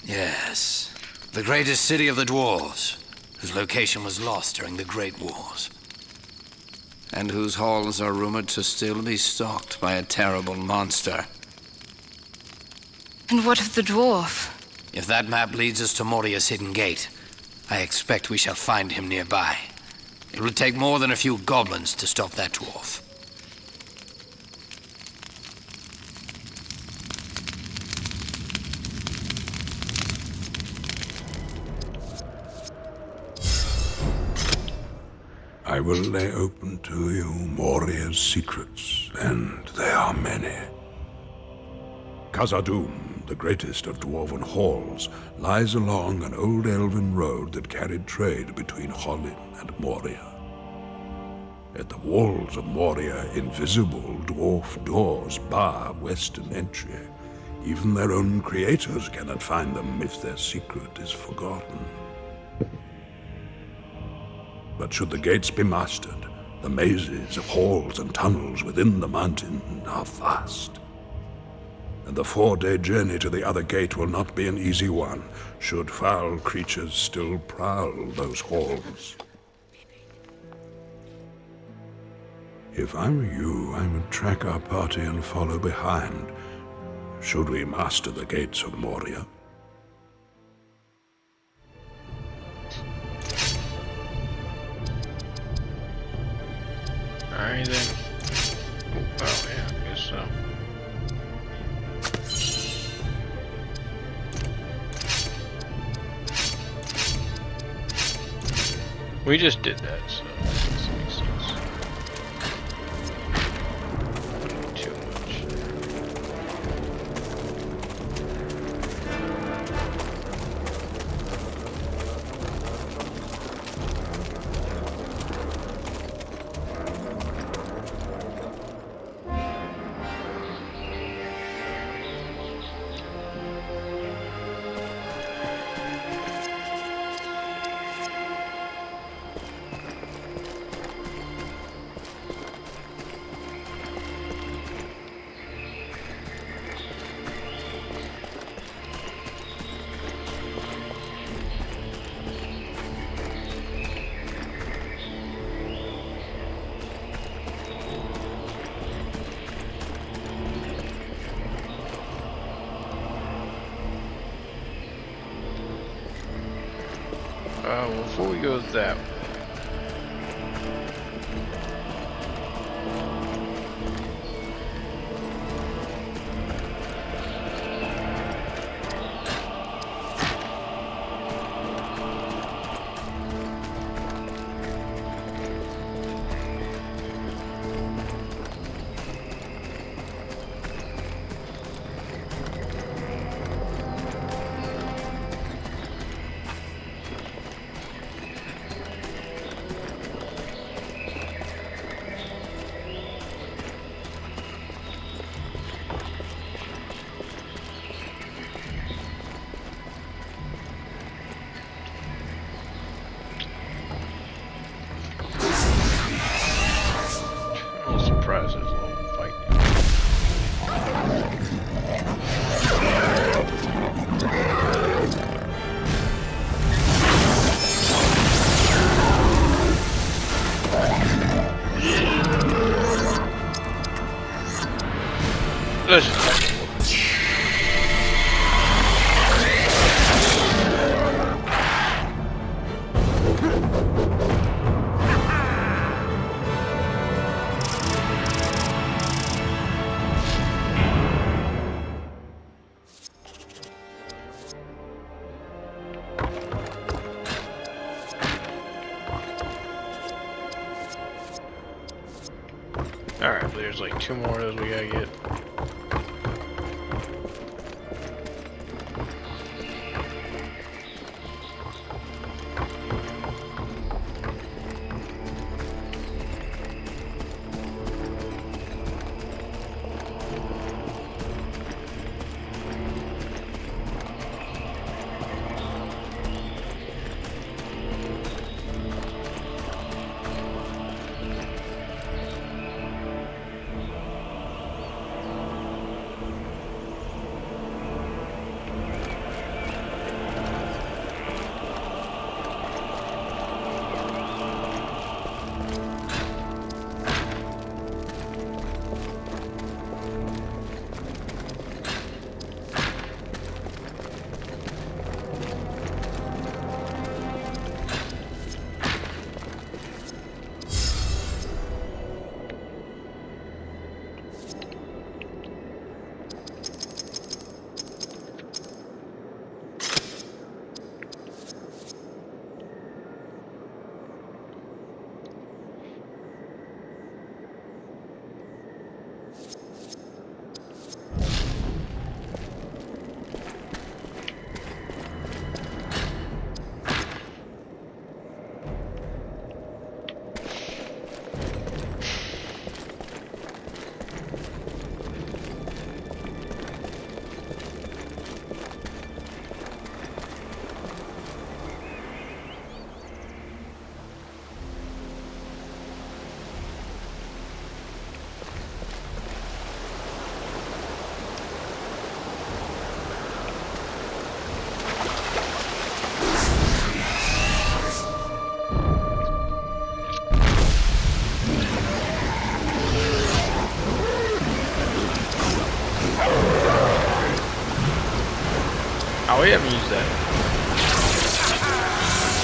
Yes, the greatest city of the dwarves, whose location was lost during the Great Wars, and whose halls are rumored to still be stalked by a terrible monster. And what of the dwarf? If that map leads us to Moria's hidden gate, I expect we shall find him nearby. It would take more than a few goblins to stop that dwarf. I will lay open to you Moria's secrets, and they are many. Khazad-dûm, the greatest of dwarven halls, lies along an old elven road that carried trade between Hollin and Moria. At the walls of Moria, invisible dwarf doors bar western entry. Even their own creators cannot find them if their secret is forgotten. But should the gates be mastered, the mazes of halls and tunnels within the mountain are vast. And the 4-day journey to the other gate will not be an easy one, should foul creatures still prowl those halls. If I were you, I would track our party and follow behind, should we master the gates of Moria. Alright then. Oh yeah, I guess so. We just did that, so this makes sense. Too much. Well, before we go that way. Surprise, there's a little fight. Let's just alright, there's like 2 more of those we gotta get. Oh, you haven't used that.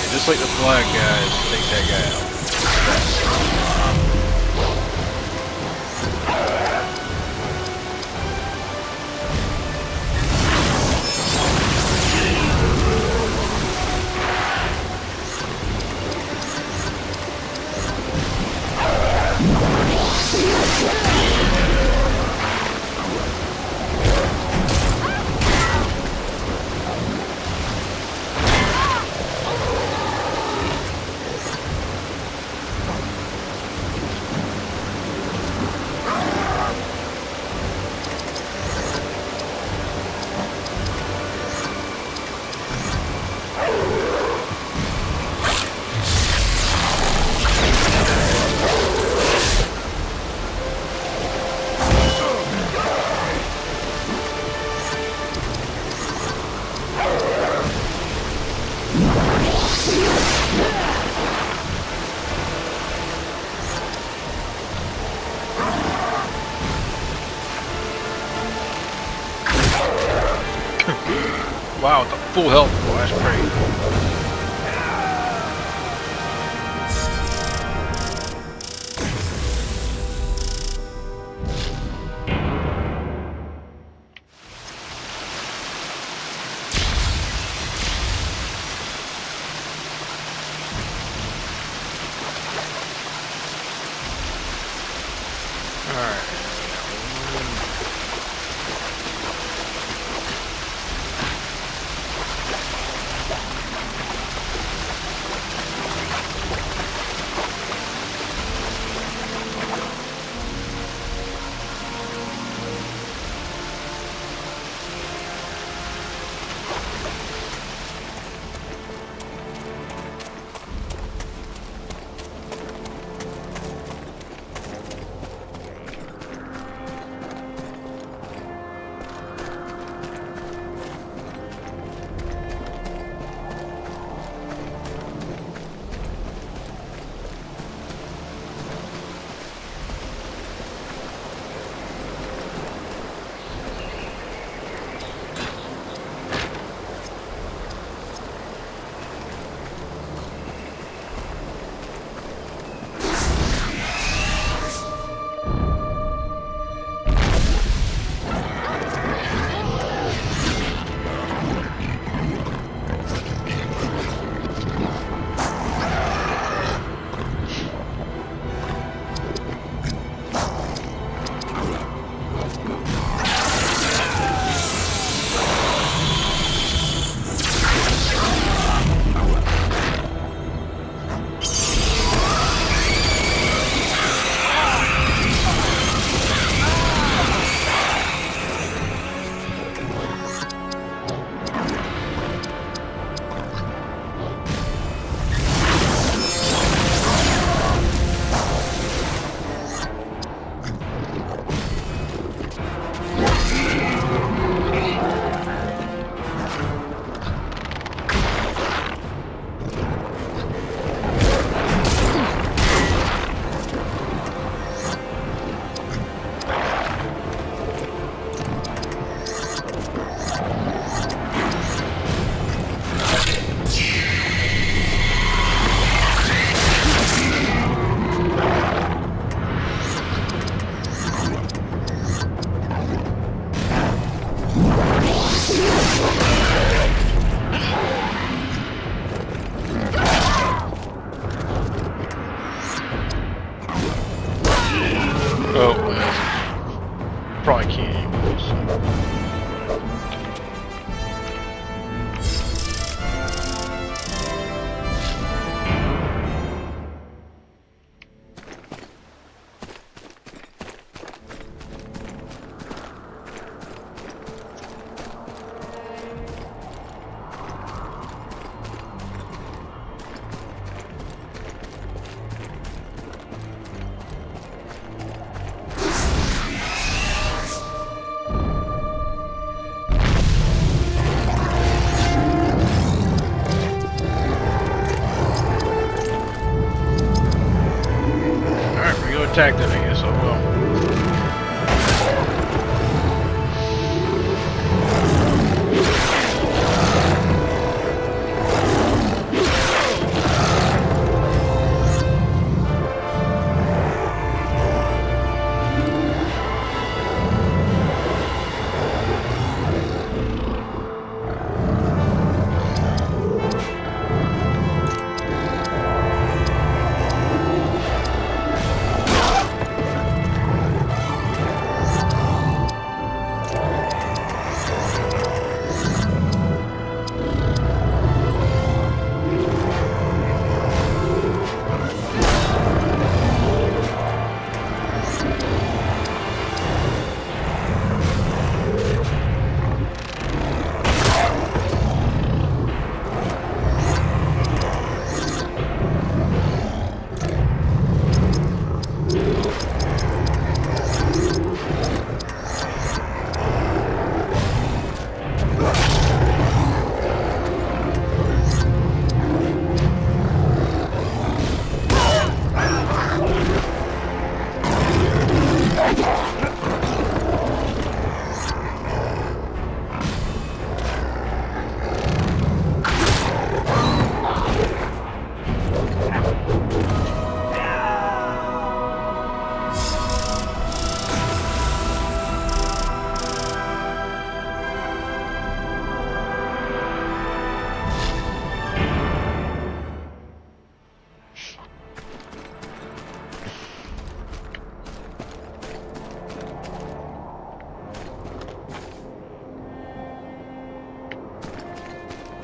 Yeah, just like the flag guys, take that guy out. Wow, with the full health, boy, that's great. Probably can't aim this. Attack them, I guess I'll go.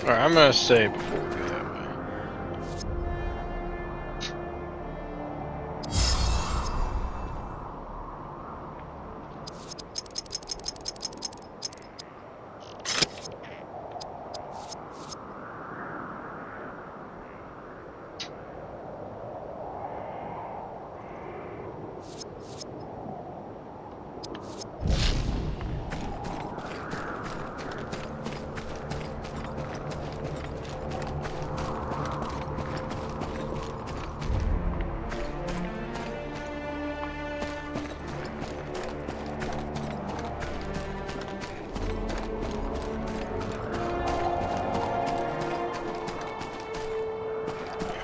Alright, I'm gonna say before we go that way.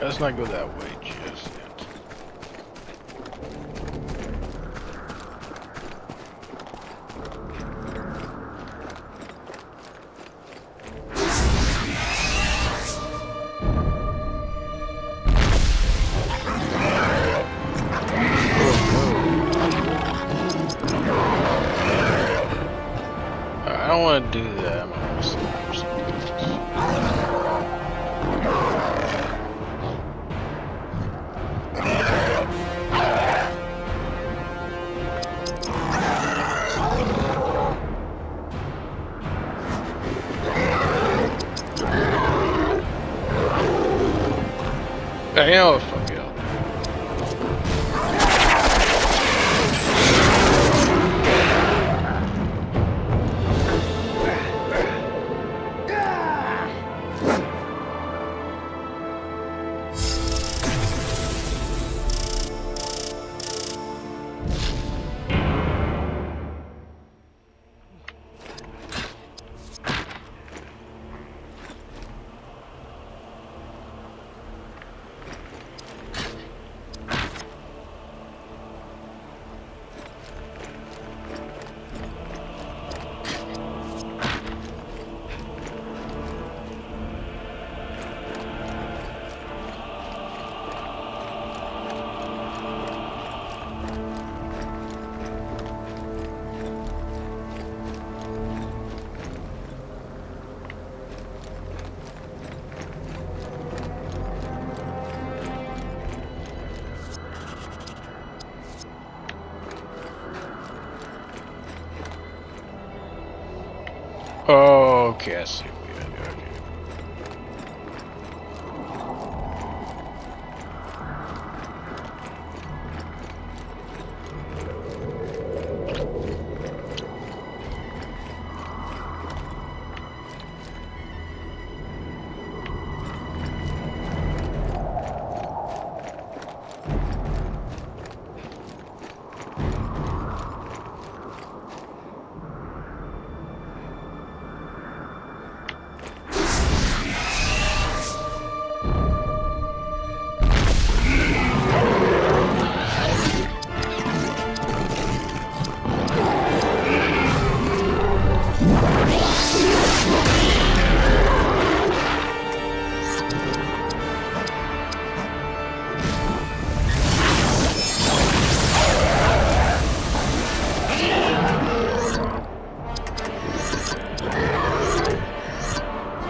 Let's not go that way just yet. I don't want to do that. I'm gonna slap something else. Yeah, you know what? Fuck it. Oh, okay, I see what we gotta do.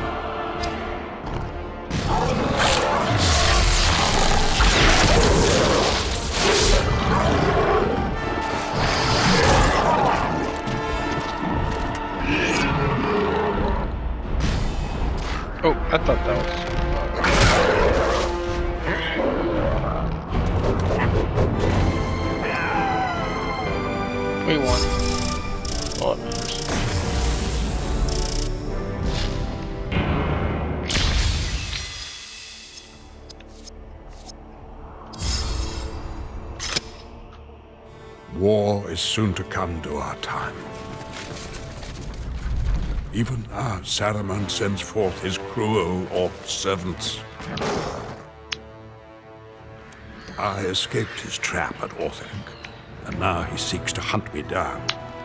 Okay. Oh, I thought that was... We won. All it matters. War is soon to come to our time. Even now, Saruman sends forth his cruel orc servants. I escaped his trap at Orthanc, and now he seeks to hunt me down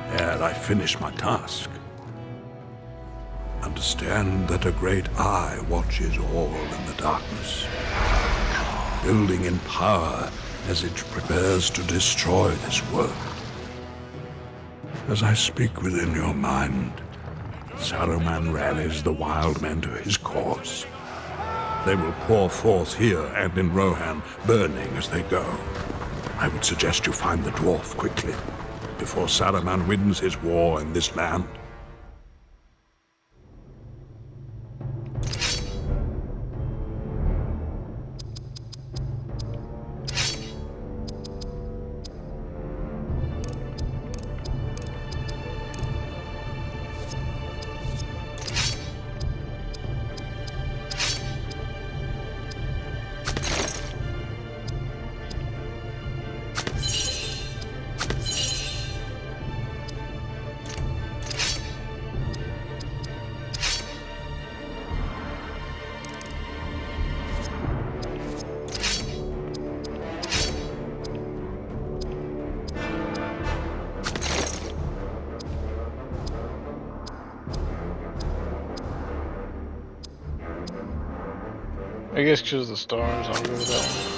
ere I finish my task. Understand that a great eye watches all in the darkness, building in power as it prepares to destroy this world. As I speak within your mind, Saruman rallies the wild men to his cause. They will pour forth here and in Rohan, burning as they go. I would suggest you find the dwarf quickly, before Saruman wins his war in this land. I guess because of the stars, I'll go with that one.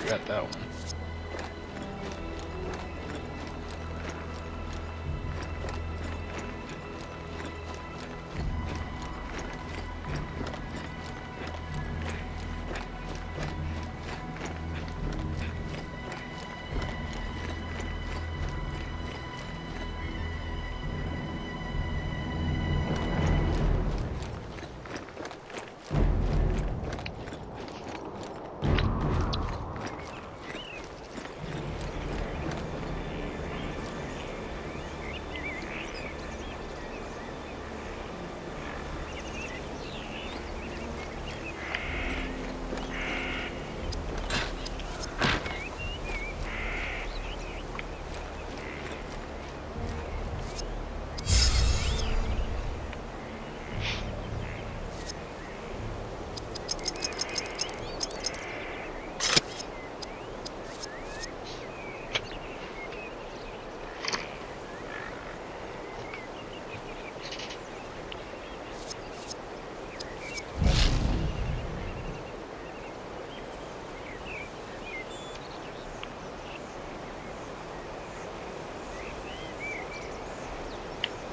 Got that one.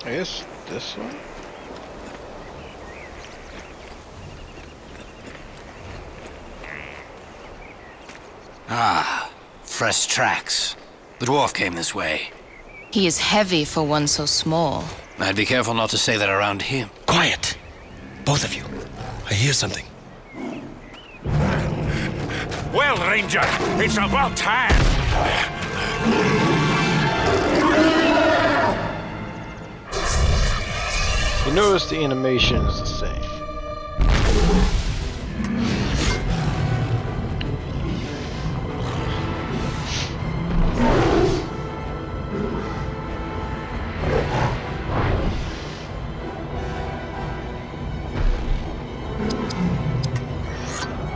I guess this one? Ah, fresh tracks. The dwarf came this way. He is heavy for one so small. I'd be careful not to say that around him. Quiet! Both of you. I hear something. Well, Ranger, it's about time. You notice the animation is the same.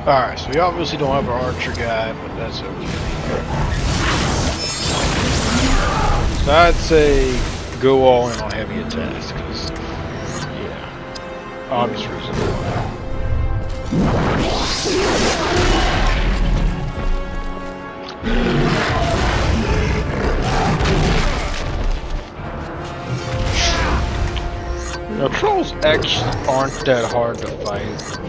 Alright, so we obviously don't have our archer guy, but that's okay. So I'd say go all in on heavy attacks, because, yeah, obvious reason why. Now, trolls actually aren't that hard to fight.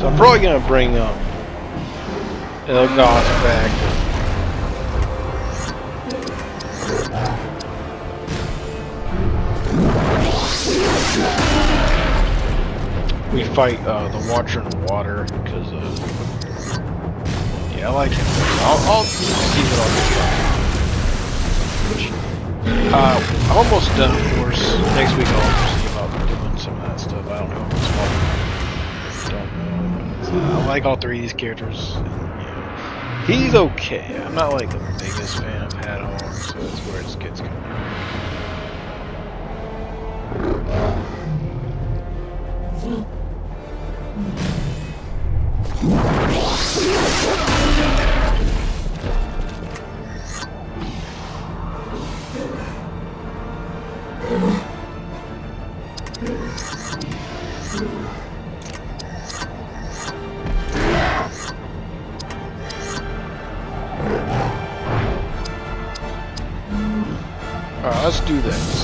So I'm probably gonna bring Elgoth back. We fight the Watcher in the Water because yeah, I like him. I'll see what I'll do. I'm almost done, of course. Next week I'll see about doing some of that stuff. I don't know. I like all three of these characters. And, yeah, he's okay. I'm not like the biggest fan of Hadhorn, so that's where it gets kind Alright, let's do this.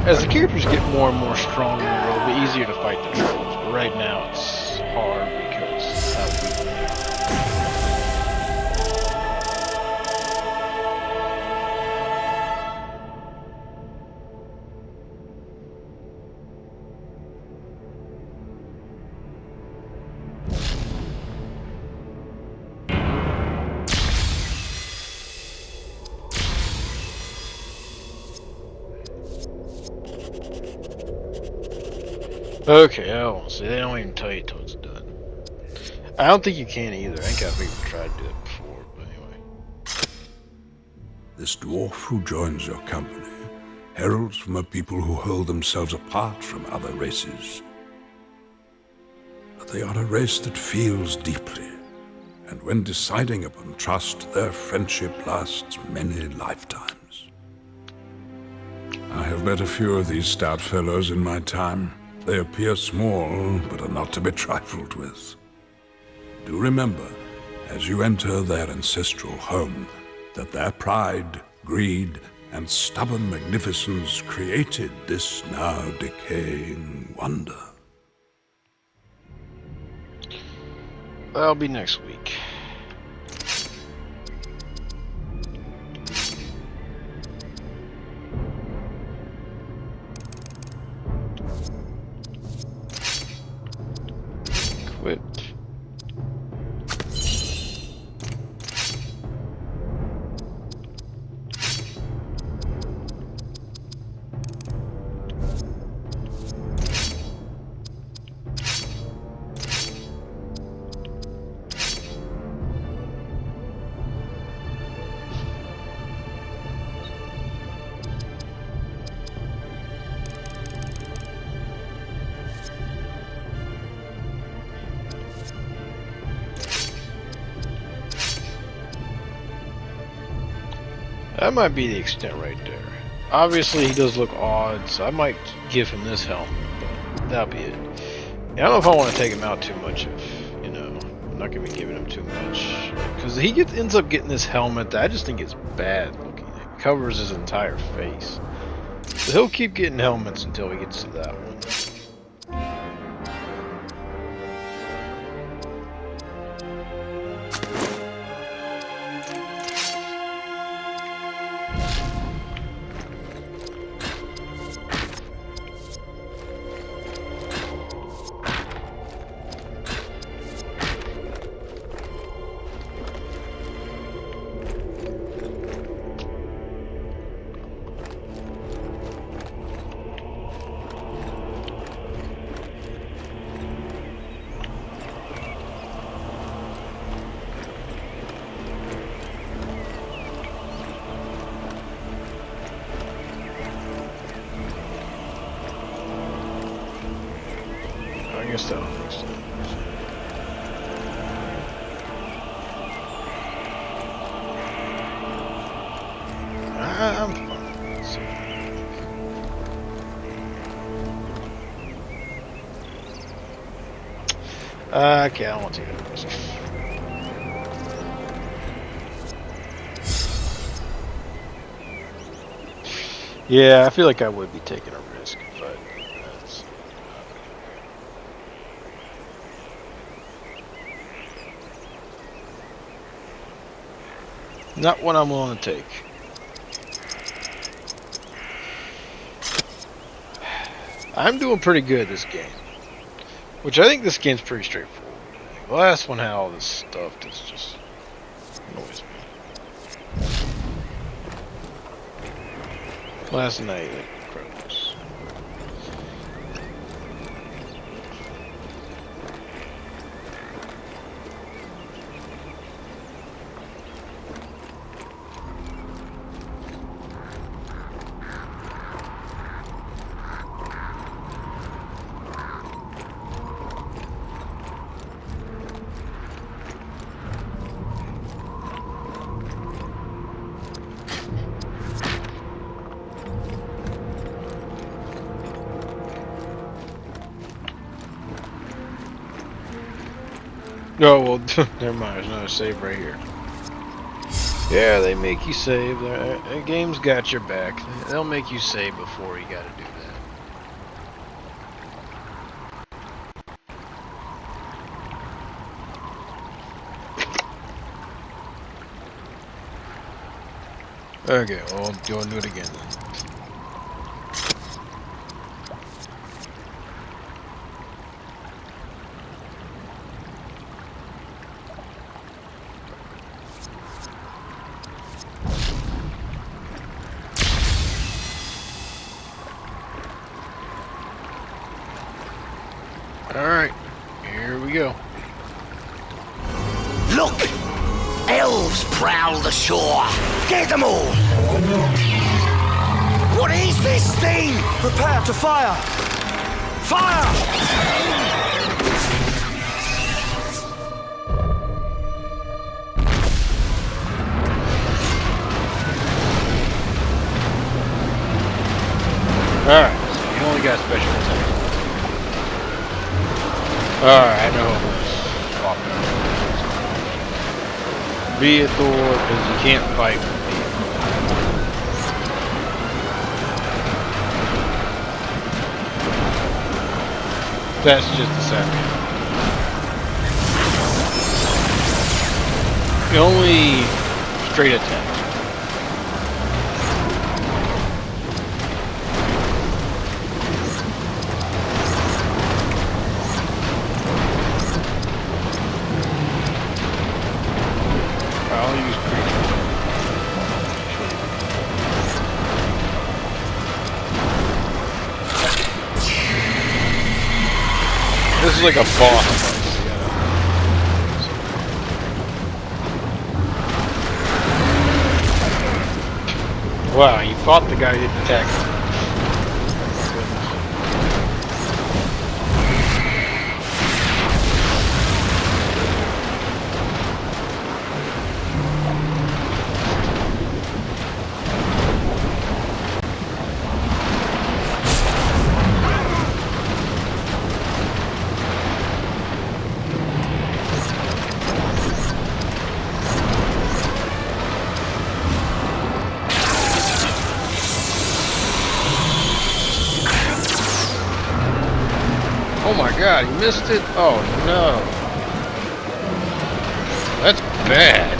As the characters get more and more strong, it'll be easier to fight the trolls. But right now, it's hard because how weak they are. Okay, oh, see, they don't even tell you till it's done. I don't think you can either. I think I've even tried to do it before, but anyway. This dwarf who joins your company heralds from a people who hold themselves apart from other races. But they are a race that feels deeply, and when deciding upon trust, their friendship lasts many lifetimes. I have met a few of these stout fellows in my time. They appear small, but are not to be trifled with. Do remember, as you enter their ancestral home, that their pride, greed, and stubborn magnificence created this now decaying wonder. That'll be next week. Quit. That might be the extent right there. Obviously, he does look odd, so I might give him this helmet, but that'll be it. Yeah, I don't know if I want to take him out too much. I'm not going to be giving him too much. Because he ends up getting this helmet that I just think is bad looking. It covers his entire face. So he'll keep getting helmets until he gets to that one. I guess that'll make sense. I'm fine. Let's see. Okay, I don't want to take that risk. Yeah, I feel like I would be taking a risk, but that's not what I'm willing to take. I'm doing pretty good this game, which I think this game's pretty straightforward. The last one had all this stuff that's just annoys me. Last night, like, Crows. Oh, well, never mind. There's another save right here. Yeah, they make you save. The game's got your back. They'll make you save before you gotta do that. Okay, well, go and do it again then. Alright, here we go. Look! Elves prowl the shore. Get them all! What is this thing? Prepare to fire! Fire! Alright, so you only got special attack. Alright, I know who's talking. Be a Thor, because you can't fight with me. That's just a second. The only straight attack. I'll use creature. This is like a boss fight. Wow, you fought the guy who didn't attack him. Oh my god, he missed it? Oh no. That's bad.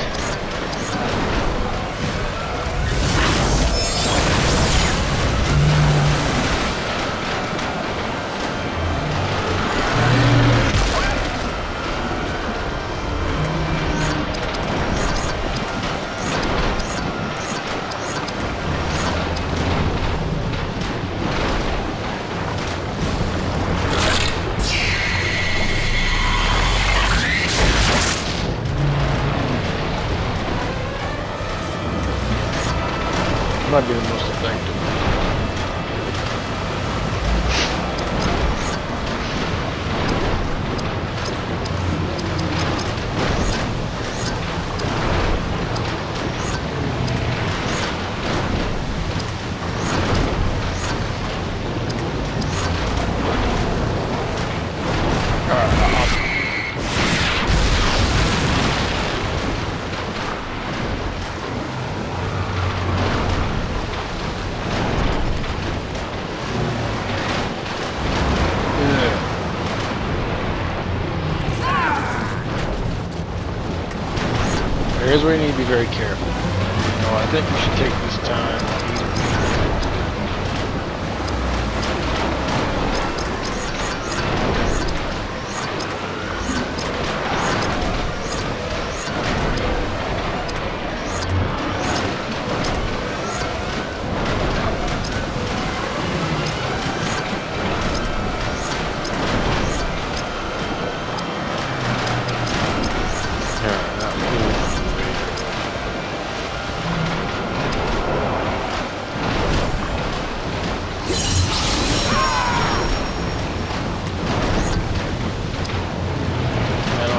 Might be the most effective. Here's where you need to be very careful. You know, I think we should take this time.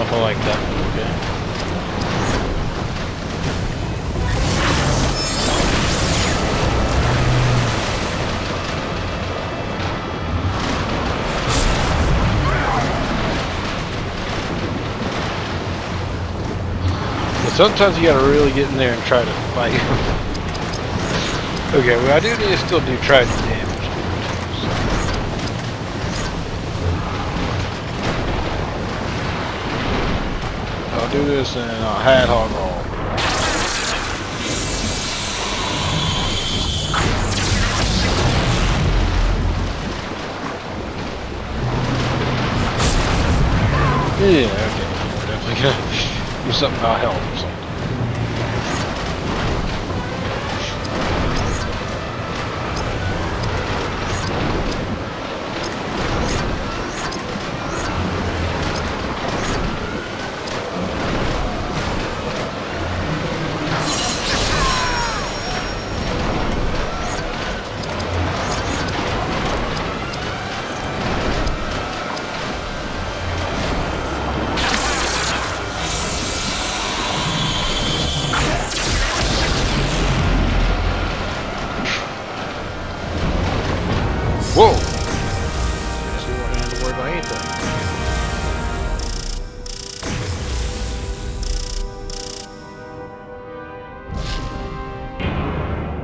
Like that, okay. But sometimes you gotta really get in there and try to fight. Okay, well I do need to still do try to do damage. I'll do this and I'll hat hog all. Yeah, okay. We're definitely gonna do something about health or something. Whoa! Guess we won't have to worry about anything.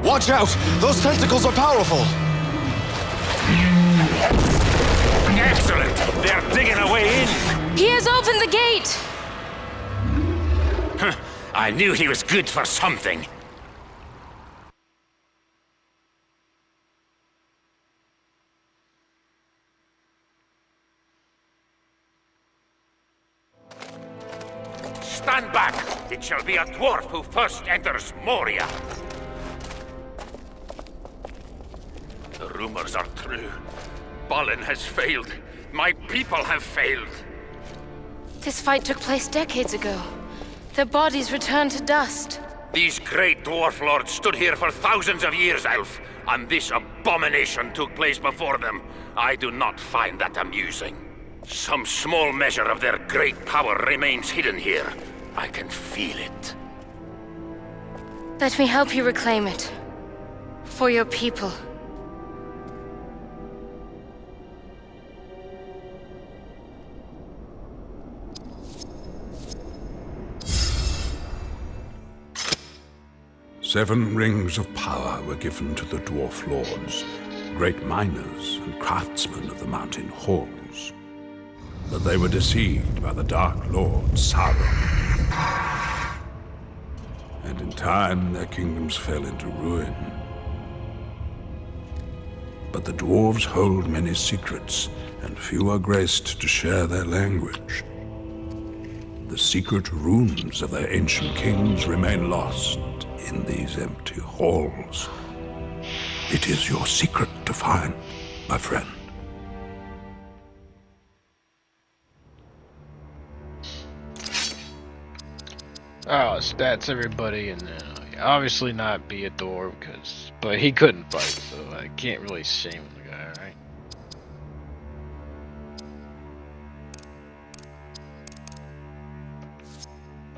Watch out! Those tentacles are powerful! Excellent! They're digging a way in! He has opened the gate! I knew he was good for something. Stand back! It shall be a dwarf who first enters Moria. The rumors are true. Balin has failed. My people have failed. This fight took place decades ago. Their bodies returned to dust. These great dwarf lords stood here for thousands of years, Elf, and this abomination took place before them. I do not find that amusing. Some small measure of their great power remains hidden here. I can feel it. Let me help you reclaim it. For your people. Seven rings of power were given to the dwarf lords, great miners and craftsmen of the mountain halls. But they were deceived by the Dark Lord Sauron. And in time, their kingdoms fell into ruin. But the dwarves hold many secrets, and few are graced to share their language. The secret runes of their ancient kings remain lost in these empty halls. It is your secret to find, my friend. Oh, stats everybody, and then obviously not be a dwarf, but he couldn't fight, so I can't really shame the guy, right?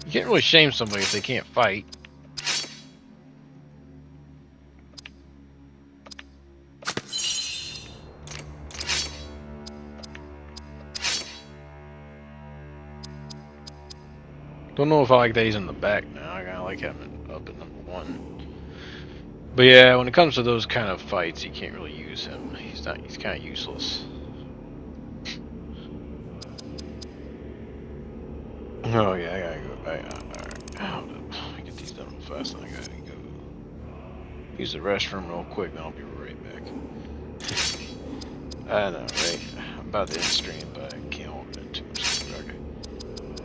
You can't really shame somebody if they can't fight. Don't know if I like that he's in the back now. I kinda like having it up at #1. But yeah, when it comes to those kind of fights, you can't really use him. He's kinda useless. Oh yeah, I gotta go back. Alright. fast and I gotta go use the restroom real quick, then I'll be right back. I know, right? I'm about to end stream, but I can't open it too much. Okay.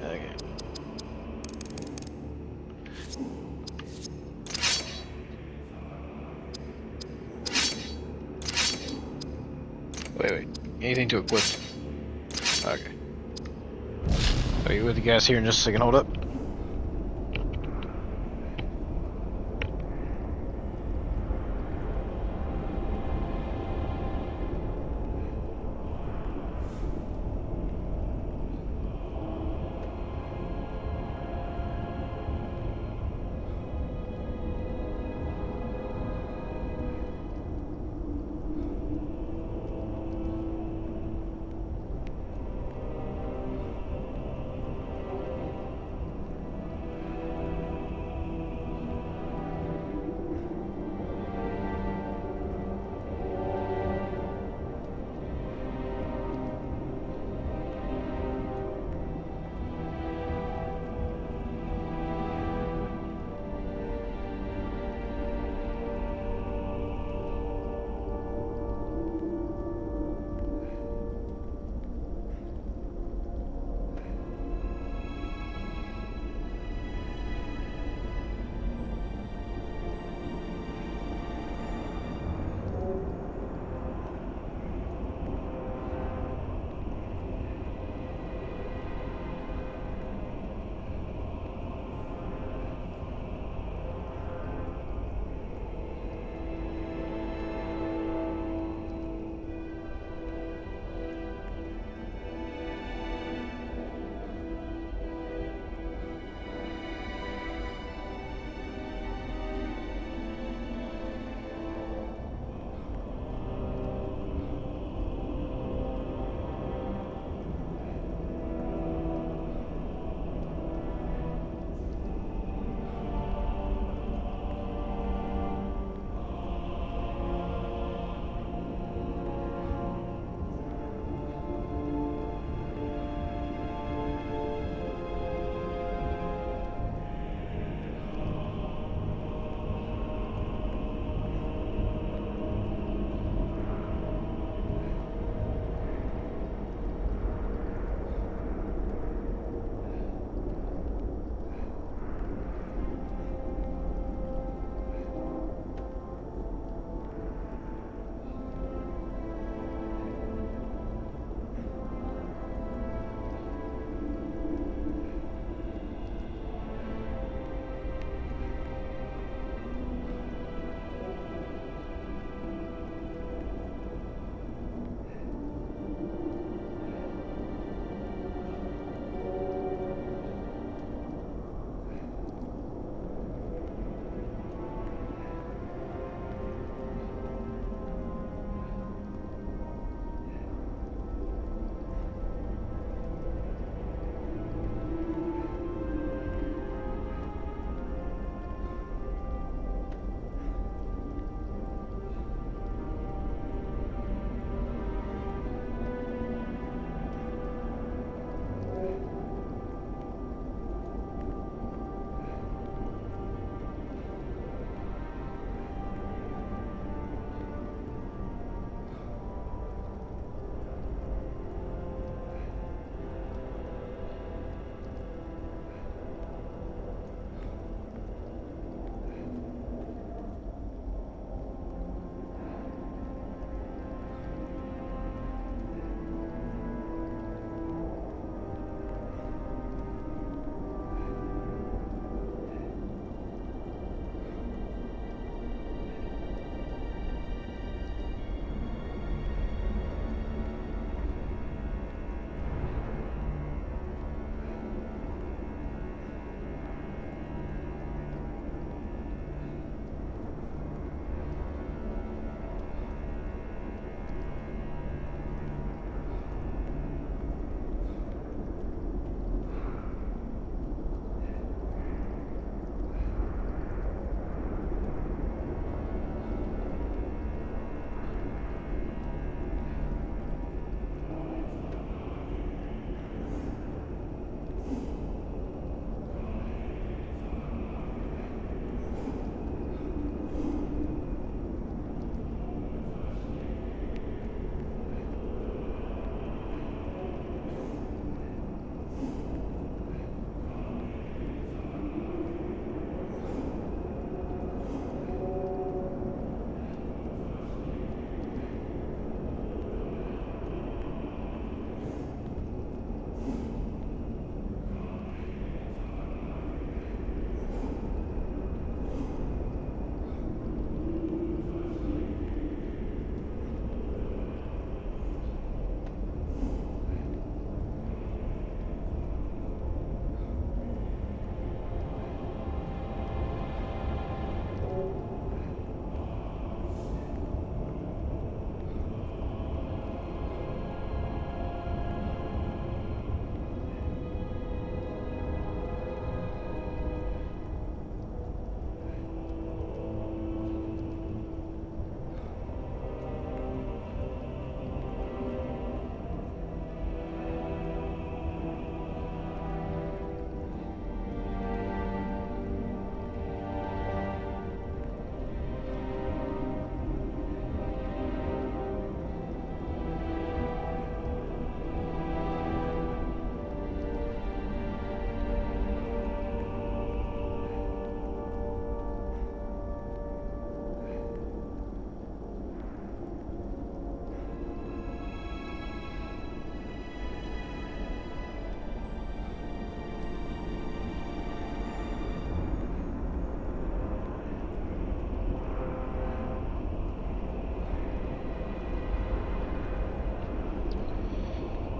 Okay. Wait. Anything to equip? Okay. Are you with the guys here in just a second? Hold up.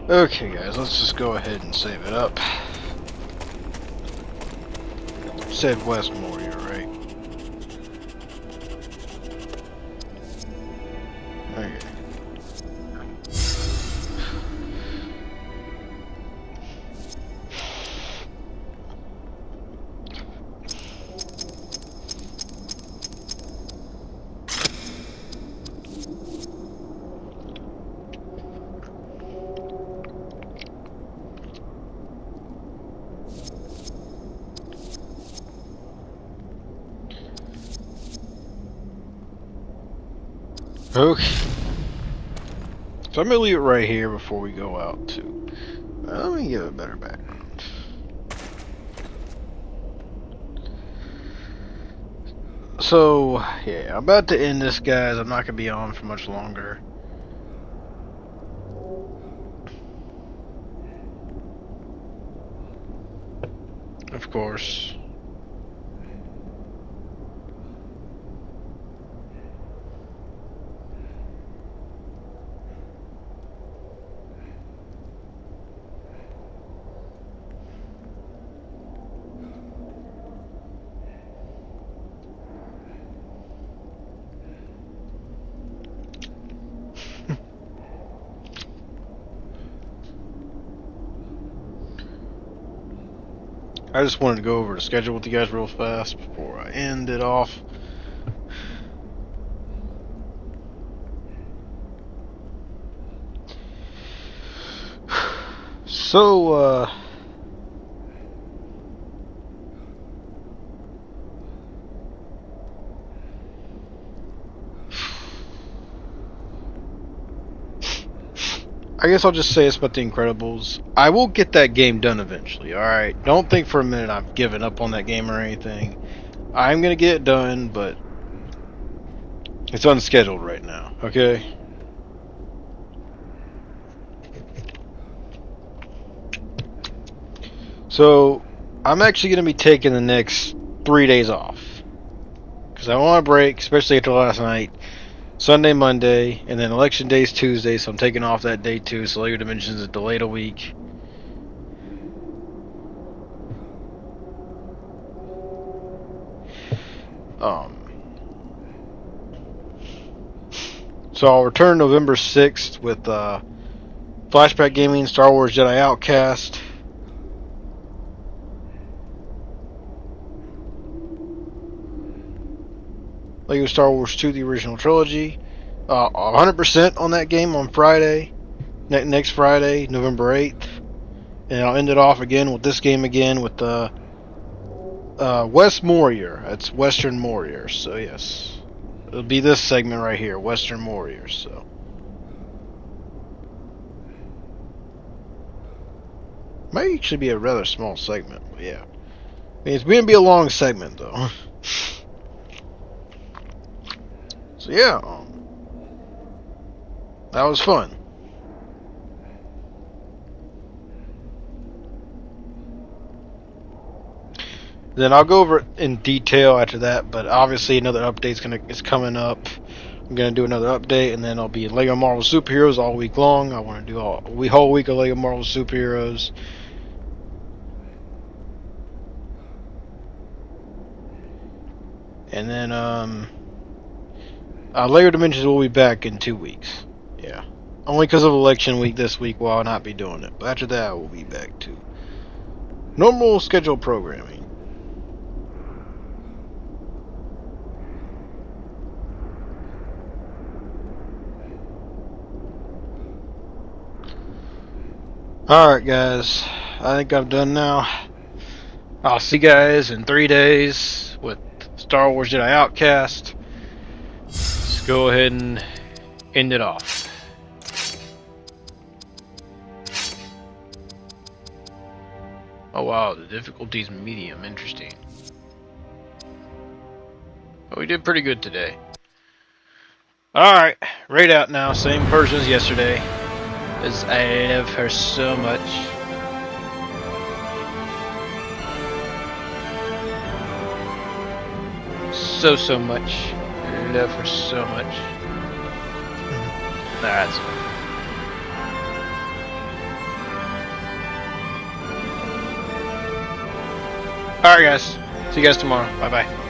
Okay, guys, let's just go ahead and save it up. Said Westmore here, right? Okay. Okay. So I'm gonna leave it right here before we go out too. Let me give it a better background. So yeah, I'm about to end this, guys. I'm not gonna be on for much longer. Of course. I just wanted to go over the schedule with you guys real fast before I end it off. So, I guess I'll just say it's about The Incredibles. I will get that game done eventually, alright? Don't think for a minute I've given up on that game or anything. I'm gonna get it done, but it's unscheduled right now, okay? So, I'm actually gonna be taking the next 3 days off. Because I want a break, especially after last night. Sunday, Monday, and then Election Day is Tuesday, so I'm taking off that day too, so Lego Dimensions is delayed a week. So I'll return November 6th with Flashback Gaming, Star Wars Jedi Outcast. Lego Star Wars 2, the original trilogy. 100% on that game on Friday. Next Friday, November 8th. And I'll end it off again with this game again with West Warrior. That's Western Warriors. So yes, it'll be this segment right here, Western Warriors. So might actually be a rather small segment. But yeah, I mean, it's going to be a long segment though. So yeah, that was fun. Then I'll go over it in detail after that, but obviously another update is coming up. I'm gonna do another update, and then I'll be in Lego Marvel Superheroes all week long. I want to do a whole week of Lego Marvel Superheroes. And then Lego Dimensions will be back in 2 weeks. Yeah, only because of election week this week, will I not be doing it. But after that, we'll be back to normal scheduled programming. Alright guys, I think I'm done now. I'll see you guys in 3 days with Star Wars Jedi Outcast. Let's go ahead and end it off. Oh wow, the difficulty's medium, interesting. But we did pretty good today. Alright, right out now, same person as yesterday. As I love her so much. So much. I love her so much. That's Alright guys, see you guys tomorrow. Bye bye.